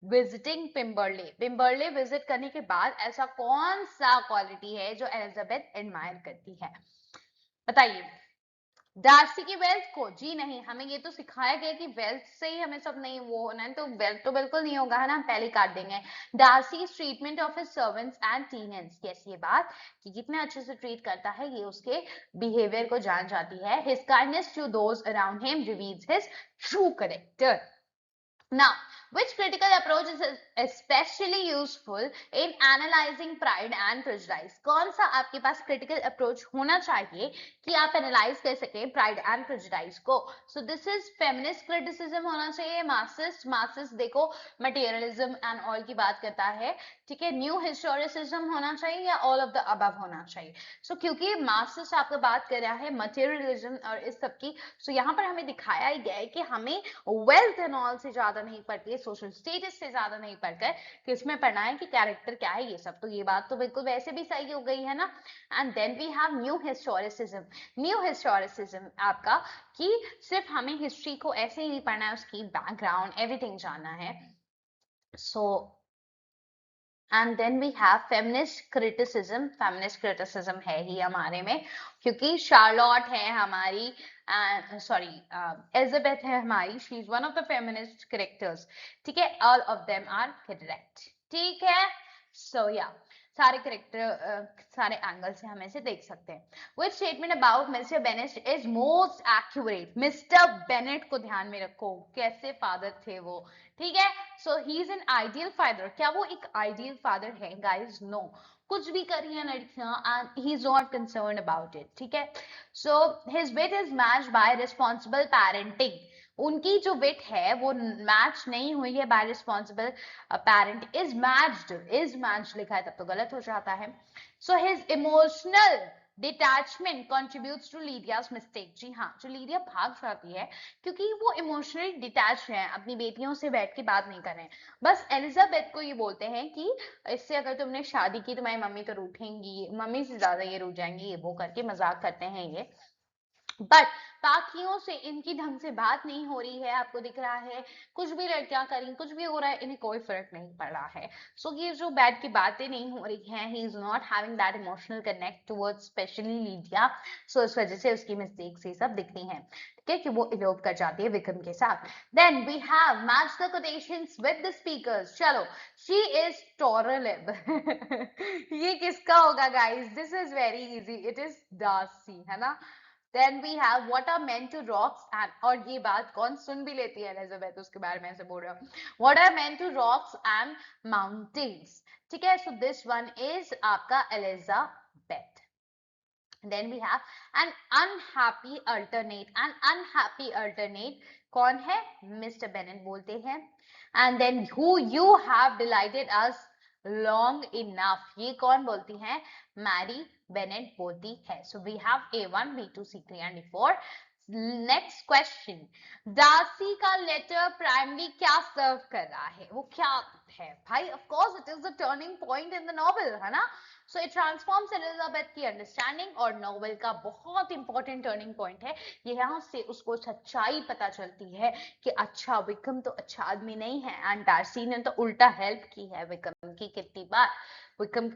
visiting Pemberley? Pemberley visit करने के बाद ऐसा कौन सा क्वालिटी है जो एलिजाबेथ एडमायर करती है? बताइए. डार्सी की वेल्थ को? जी नहीं, हमें ये तो सिखाया गया कि वेल्थ से ही हमें सब नहीं वो होना है, तो वेल्थ तो बिल्कुल नहीं होगा है ना, पहले काट देंगे. Darcy treatment of his servants and tenants. Yes, ये बात कि कितने अच्छे से ट्रीट करता है ये उसके बिहेवियर को जान जाती है. His kindness to those around him reveals his true character. Now, which critical approach is especially useful in analyzing pride and prejudice? कौन सा आपके पास critical approach होना चाहिए कि आप analyze कर सके pride and prejudice को? So this is feminist criticism होना चाहिए. Marxist देखो materialism and all की बात करता है. ठीक है. New historicism होना चाहिए या all of the above होना चाहिए? So क्योंकि Marxist आपका बात कर रहा है materialism और इस सब की, so यहाँ पर हमें दिखाया ही गया है कि हमें wealth and all से ज्यादा नहीं पढ़ती है, सोशल स्टेटस से ज्यादा नहीं पढ़कर किसमें पढ़ना है कि कैरेक्टर क्या है ये सब. तो ये बात तो बिल्कुल वैसे भी सही हो गई है ना. And then we have new historicism. New historicism आपका कि सिर्फ हमें हिस्ट्री को ऐसे ही नहीं पढ़ना है, उसकी बैकग्राउंड एवरीथिंग जानना है. So and then we have feminist criticism. Feminist criticism है ही हमारे में क्योंकि शार्लॉट है हमारी, एलिजाबेथ है हमारी, she is one of the feminist characters. ठीक है. All of them are correct. ठीक है. सो या सारे कैरेक्टर सारे एंगल से हम ऐसे देख सकते हैं. Which statement about Mr. Bennet is most accurate? Mister Bennett को ध्यान में रखो, कैसे फादर थे वो. ठीक है. So he is an ideal father. क्या वो एक आइडियल फादर है गाइज? नो. कुछ भी कर रही है लड़कियां and he is not concern about it. ठीक है. So his wit is matched by responsible parenting. उनकी जो विट है वो मैच नहीं हुई है by responsible parent. Is matched लिखा है तब तो गलत हो जाता है. So his emotional detachment contributes to लीडियाज mistake. जी हाँ, जो लीडिया भाग जाती है क्योंकि वो इमोशनली डिटैच है, अपनी बेटियों से बैठ के बात नहीं कर रहे हैं. बस एलिजाबेथ को ये बोलते हैं कि इससे अगर तुमने शादी की तुम्हारी मम्मी तो रूठेंगी, मम्मी से ज्यादा ये रूठ जाएंगी, ये वो करके मजाक करते हैं ये. बट बाकियों से इनकी ढंग से बात नहीं हो रही है. आपको दिख रहा है कुछ भी लड़कियां करी, कुछ भी हो रहा है, इन्हें कोई फर्क नहीं पड़ रहा है. सो ये जो बैठ की बातें नहीं हो रही हैं, he is not having that emotional connect towards specially Lydia. So इस वजह से उसकी मिस्टेक्स ये सब दिखती हैं. ठीक है कि वो इलोप कर जाती है विक्रम के साथ. Then we have match the quotations with the speakers. चलो, शी इज टोरलिब. ये किसका होगा guys? This is very easy. It is Darcy, है ना. Then we have what are meant to rocks and, और ये बात कौन सुन भी लेती है एलिजाबेथ, उसके बारे में ऐसे बोल रहा हूँ. What are meant to rocks and mountains. ठीक है. So this one is आपका Elizabeth. Then we have an unhappy alternate. An unhappy alternate कौन है? Mr. Bennet बोलते हैं. And then who you have delighted us long enough. ये कौन बोलती है? मैरी बेनेट बोलती है. So we have A1, B2, C3 and D4. Next question. Darcy का लेटर प्राइमरी क्या सर्व कर रहा है? वो क्या है भाई? Of course it is the turning point in the novel, है ना. सो इट ट्रांसफॉर्म्स एलिजाबेथ की अंडरस्टैंडिंग और नॉवेल का बहुत इंपॉर्टेंट टर्निंग पॉइंट है. यहाँ से उसको सच्चाई पता चलती है कि अच्छा विक्रम तो अच्छा आदमी नहीं है एंड डार्सी ने तो उल्टा हेल्प की है विक्रम की कितनी बार. विक्रम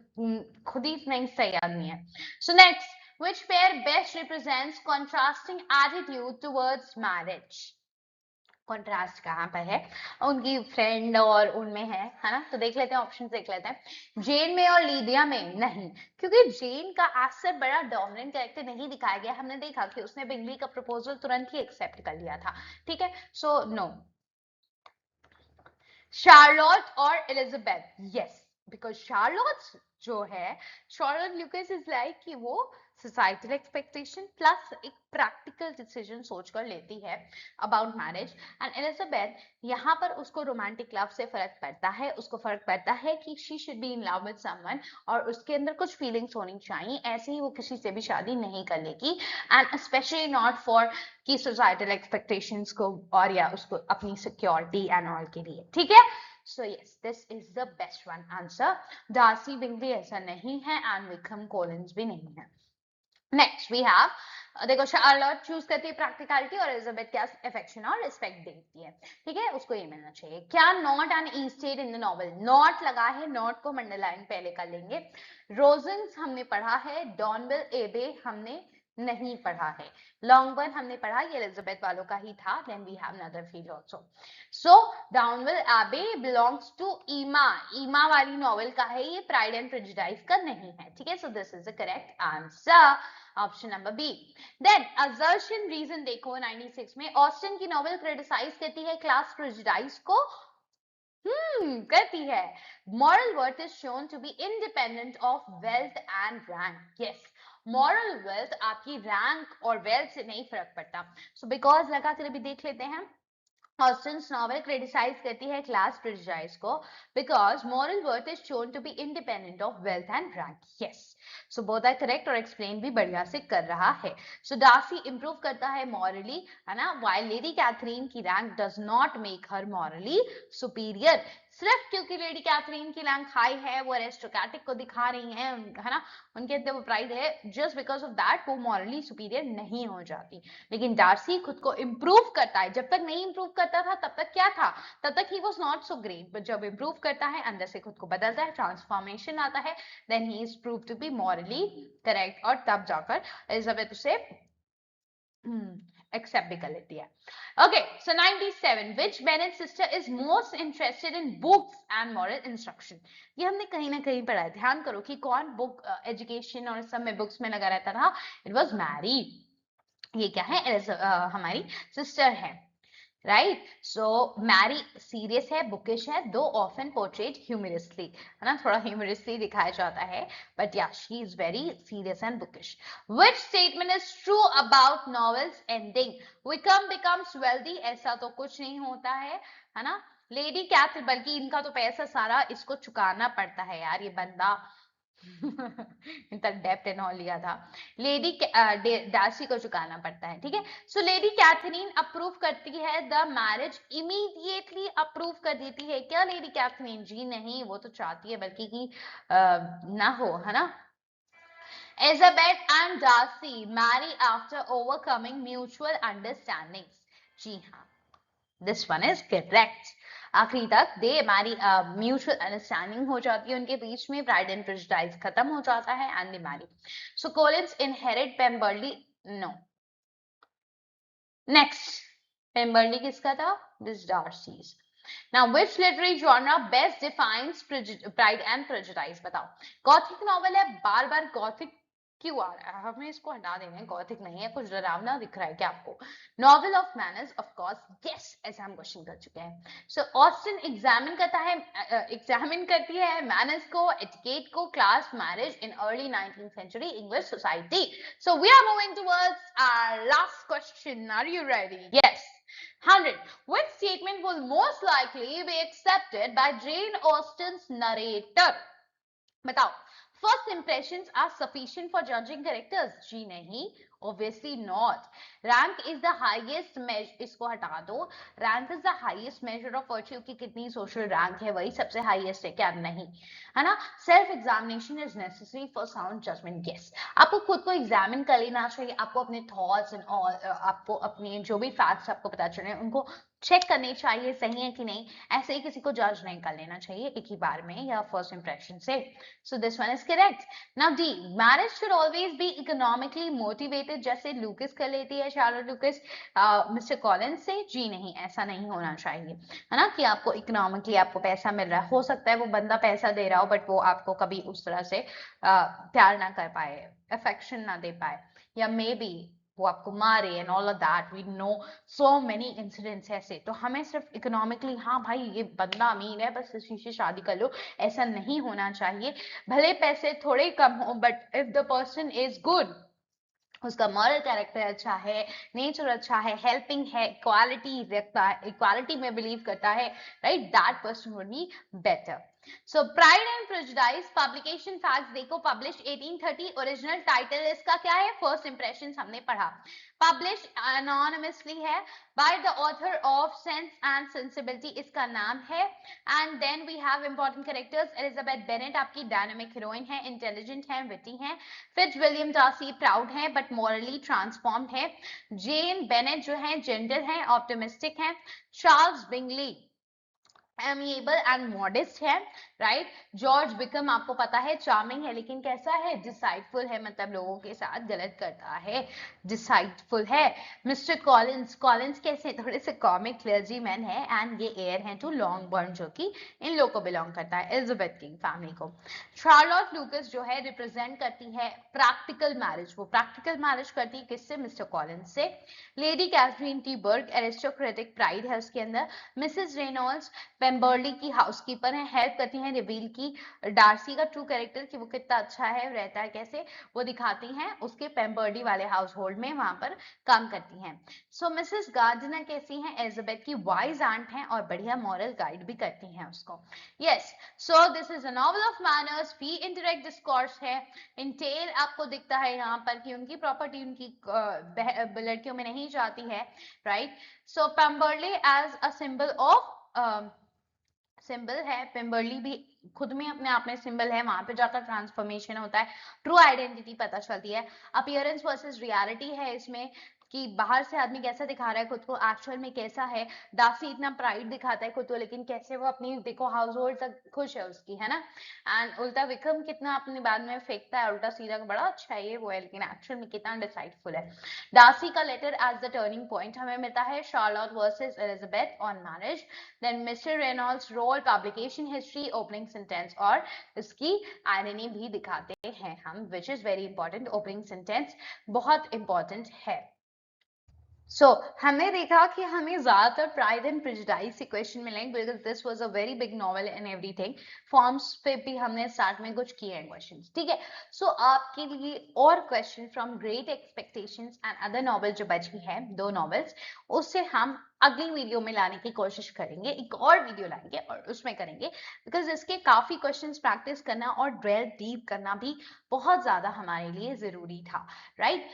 खुद ही नहीं सही आदमी है. So next, which pair best represents contrasting attitude towards marriage? Contrast कहाँ पर है, उनकी फ्रेंड और उनमें है ना। तो देख लेते हैं, ऑप्शन देख लेते हैं। जेन में और लीदिया में नहीं, क्योंकि जेन का एज बड़ा डोमिनेंट कैरेक्टर नहीं दिखाया गया। हमने देखा कि उसने बिंगली का प्रपोजल तुरंत ही एक्सेप्ट कर लिया था, ठीक है। So no. शार्लोट और एलिजाबेथ, यस, बिकॉज शार्लोट जो है, शार्लोट ल्यूकास इज लाइक कि वो सोसाइटल एक्सपेक्टेशन प्लस एक प्रैक्टिकल डिसीजन सोचकर लेती है अबाउट मैरिज। एंड एलिजाबेथ यहाँ पर उसको रोमांटिक लव से फर्क पड़ता है, उसको फर्क पड़ता है कि she should be in love with someone और उसके अंदर कुछ फीलिंग्स होनी चाहिए, ऐसे ही वो किसी से भी शादी नहीं कर लेगी। एंड स्पेशली नॉट फॉर की सोसाइटल एक्सपेक्टेशंस को और या उसको अपनी सिक्योरिटी एंड ऑल के लिए, ठीक है। So yes, this is the best one answer. Darcy Bingley ऐसा नहीं है and Wickham Collins भी नहीं है। Next we have देखो, शार्लोट चूज करती है प्रैक्टिकलिटी और एलिजाबेथ क्या अफेक्शन और रिस्पेक्ट देती है, ठीक है, उसको ये मिलना चाहिए। क्या not and E state in the novel, not लगा है, नॉट को मंडरलाइन पहले कर लेंगे। रोजेंस हमने पढ़ा है, डॉनविल एबे हमने नहीं पढ़ा है, लॉन्गबर्न हमने पढ़ा, ये एलिजाबेथ वालों का ही था। Then we have another field also. So Donwell Abbey belongs to ईमा, ईमा वाली नॉवेल का है ये, प्राइड एंड प्रेजुडिस का नहीं है, ठीक है। So this is the correct answer, option number B. Then assertion reason देखो, 96 में ऑस्टिन की नॉवेल क्रिटिसाइज करती है क्लास प्रेजुडिस को, करती है। Moral worth is shown to be independent of wealth and rank, yes, moral wealth आपकी रैंक और वेल्थ से नहीं फर्क पड़ता। सो बिकॉज लगा कर भी देख लेते हैं, ऑस्टिन्स नॉवेल क्रिटिसाइज करती है क्लास प्रेजुडिस को because moral worth is shown to be independent of wealth and rank, yes. So both are correct और एक्सप्लेन भी बढ़िया से कर रहा है। सो डार्सी इंप्रूव करता है मॉरली, है ना, व्हाइल लेडी कैथरीन की rank does not make her morally superior. सिर्फ क्योंकि लेडी कैथरीन की रैंक हाई है, वो एरिस्टोक्रेटिक को दिखा रही है ना, उनके अंदर वो प्राइड है, जस्ट बिकॉज ऑफ दैट वो मॉरली सुपीरियर नहीं हो जाती। लेकिन डार्सी खुद को इंप्रूव करता है, जब तक नहीं इंप्रूव करता था तब तक क्या था, तब तक he was not so great, but जब इंप्रूव करता है, अंदर से खुद को बदलता है, ट्रांसफॉर्मेशन आता है, then he is prove to be morally correct, और तब जाकर एलिजाबेथ उसे एक्सेप्ट भी कर लेती है। Okay, so 97, which Bennett sister is most interested in books and moral instruction? ये हमने कहीं ना कहीं पढ़ा है, ध्यान करो कि कौन बुक एजुकेशन और सब में बुक्स में लगा रहता था, इट वाज मैरी। ये क्या है, हमारी सिस्टर है, राइट। सो मैरी सीरियस है, बुकिश है, दो ऑफन पोर्ट्रेट ह्यूमरसली, है ना, थोड़ा ह्यूमरसली दिखाया जाता है, बट या she is very serious and bookish. Which statement is true about novel's ending, Wickham becomes wealthy, ऐसा तो कुछ नहीं होता है ना। लेडी कैथरीन, बल्कि इनका तो पैसा सारा इसको चुकाना पड़ता है यार, ये बंदा तक डेप्ट एंड ऑल लिया था, लेडी डार्सी को चुकाना पड़ता है, ठीक है। सो लेडी कैथरीन अप्रूव करती है द मैरिज, इमीडिएटली अप्रूव कर देती है क्या लेडी कैथरीन? जी नहीं, वो तो चाहती है बल्कि कि ना हो, है ना। Elizabeth and Darcy marry after overcoming mutual understandings, जी हाँ, दिस वन इज करेक्ट। आखिरी तक दे मैरी, म्यूचुअल अंडरस्टैंडिंग हो जाती है उनके बीच में, प्राइड एंड प्रेजुडिस खत्म हो जाता है and they marry. So Collins inherit Pemberley, no. Next, Pemberley किसका था? This Darcy's. Now, which literary genre best defines Pride and Prejudice? बताओ। गॉथिक नॉवल है, बार बार गॉथिक क्यों आ रहा है? हमें इसको हटा देना, गॉथिक नहीं है, कुछ डरावना दिख रहा है क्या आपको? Novel of manners, of course, yes, ऐसा हम क्वेश्चन कर चुके हैं। सो ऑस्टिन एग्जामिन करता है, एग्जामिन करती है मैनर्स को, एटिकेट को, class marriage in early 19th century English society. So we are moving towards our last question, are you ready? Yes. 100. Which statement will most likely be accepted by Jane Austen's narrator? बताओ। First impressions are sufficient for judging characters? जी नहीं, obviously not. Rank is the highest measure, इसको हटा दो। Rank is the highest measure of virtue की कितनी social rank है, वही सबसे highest है क्या? नहीं, है ना। Self examination is necessary for sound judgment, yes. आपको खुद को एग्जामिन कर लेना चाहिए, आपको अपने थॉट्स एंड ऑल, आपको अपने जो भी फैक्ट्स आपको पता चले उनको चेक करनी चाहिए सही है कि नहीं, ऐसे ही किसी को जज नहीं कर लेना चाहिए एक ही बार में या फर्स्ट इंप्रेशन से। So this one is correct. Now D, marriage should always be economically motivated, जैसे लूकस कर लेती है शार्लोट लूकस मिस्टर कॉलिंस से। जी नहीं, ऐसा नहीं होना चाहिए, है ना, कि आपको इकोनॉमिकली आपको पैसा मिल रहा है, हो सकता है वो बंदा पैसा दे रहा हो बट वो आपको कभी उस तरह से प्यार ना कर पाए, अफेक्शन ना दे पाए, या मे बी वो आपको मारे and all of that. We know so many incidents ऐसे। तो हमें सिर्फ इकोनॉमिकली, हाँ भाई ये बंदा अमीर है बस इसी से शादी कर लो, ऐसा नहीं होना चाहिए। भले पैसे थोड़े कम हो but if the person is good, उसका मॉरल कैरेक्टर अच्छा है, नेचर अच्छा है, हेल्पिंग है, इक्वालिटी रखता है, इक्वालिटी में बिलीव करता है, right, that person would be better. So Pride and Prejudice publication facts देखो, पब्लिश 1830, ओरिजिनल टाइटल इसका क्या है, फर्स्ट इंप्रेशन हमने पढ़ा। पब्लिश अनोनिमसली है, by the author of Sense and Sensibility इसका नाम है। And then we have important characters, Elizabeth Bennet आपकी डायनामिक हीरोइन है, इंटेलिजेंट है, विटी है। फिट्जविलियम डार्सी प्राउड है बट मॉरली ट्रांसफॉर्म्ड है। जेन बेनेट जो है जेंटल है, ऑप्टिमिस्टिक है। Charles Bingley amiable and modest है, राइट। जॉर्ज बिकम आपको पता है चार्मिंग है लेकिन कैसा है, डिसाइडफुल है, मतलब लोगों के साथ गलत करता है, डिसाइडफुल है। मिस्टर कॉलिंस, कॉलिंस कैसे, थोड़े से कॉमिक क्लर्जी मैन है एंड ये एयर है टू लॉन्गबर्न जो कि इन लोग को बिलोंग करता है, एलिजाबेथ किंग फैमिली को। शार्लोट लूकस जो है रिप्रेजेंट करती है प्रैक्टिकल मैरिज, वो प्रैक्टिकल मैरिज करती है किससे, मिस्टर कॉलिंस से। लेडी कैथरीन टी बर्ग एरिस्टोक्रेटिक प्राइड है उसके अंदर। मिसेस रेनॉल्ड्स पेम्बर्ली की हाउसकीपर है, हेल्प करती हैं रिवील की डार्सी का ट्रू कैरेक्टर कि वो कितना अच्छा है, रहता है कैसे, वो दिखाती हैं उसके पेम्बर्ली वाले हाउस होल्ड में, वहां पर काम करती हैं। सो मिसेस गार्डनर कैसी हैं, एलिजाबेथ की वाइज आंट हैं और बढ़िया मॉरल गाइड भी करती हैं उसको। Yes, so this is a novel of manners, free interact discourse है। इंटेल आपको दिखता है यहाँ पर कि उनकी प्रॉपर्टी उनकी लड़कियों में नहीं जाती है, right. So Pemberley as a symbol of, symbol है, पेम्बर्ली भी खुद में अपने आप में सिंबल है, वहां पे जाकर ट्रांसफॉर्मेशन होता है, ट्रू आइडेंटिटी पता चलती है। अपीयरेंस वर्सेस रियलिटी है इसमें, कि बाहर से आदमी कैसा दिखा रहा है खुद को, एक्चुअल में कैसा है। डार्सी इतना प्राइड दिखाता है खुद को लेकिन कैसे वो अपनी देखो हाउस होल्ड तक खुश है उसकी, है ना। एंड उल्टा विक्रम कितना अपने बाद में फेंकता है उल्टा सीधा, बड़ा अच्छा है ये वो है, लेकिन एक्चुअल में कितना डिसाइडफुल है। डार्सी का letter as the turning point हमें मिलता है, Charlotte versus Elizabeth on marriage. Then Mr Reynolds role, publication history, opening sentence, और इसकी आयरनी भी दिखाते हैं हम, which is very important. Opening sentence बहुत इंपॉर्टेंट है। हमने देखा कि हमें ज्यादातर प्राइड एंड प्रेजुडिस से क्वेश्चन मिलेंगे because this was a very big novel and everything. Forms पे भी हमने स्टार्ट में कुछ किए हैं क्वेश्चंस, ठीक है। आपके लिए और question from great expectations and other novel जो बची है, 2 नॉवेल्स, उससे हम अगली वीडियो में लाने की कोशिश करेंगे, एक और वीडियो लाएंगे और उसमें करेंगे बिकॉज इसके काफी क्वेश्चंस प्रैक्टिस करना और ड्वेल डीप करना भी बहुत ज्यादा हमारे लिए जरूरी था, right.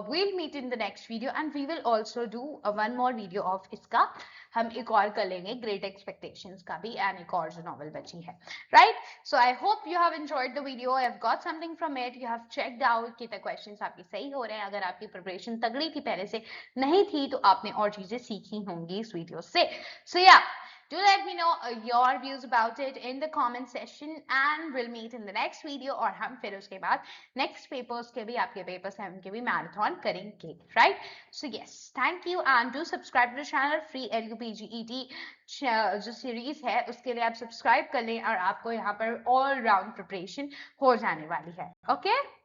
we'll meet in the next video and we will also do one more video of इसका, हम एक और कर लेंगे ग्रेट एक्सपेक्टेशंस का भी एंड एक और जो नॉवल बची है, right. So I hope you have enjoyed the video, I have got something from it, you have checked out कि क्वेश्चंस आपकी सही हो रहे हैं। अगर आपकी प्रिपरेशन तगड़ी थी पहले से, नहीं थी तो आपने और चीजें सीखी होंगी इस वीडियो से। सो या, do let me know your views about it in the comment section and we'll meet in the next video। और हम फिर उसके बाद नेक्स्ट पेपर्स के भी, आपके पेपर्स हैं उनके भी मैराथन करेंगे, right. So yes, thank you and do subscribe to the channel. Free LUPGET जो सीरीज है उसके लिए आप सब्सक्राइब कर लें और आपको यहाँ पर ऑल राउंड प्रिपरेशन हो जाने वाली है, ओके।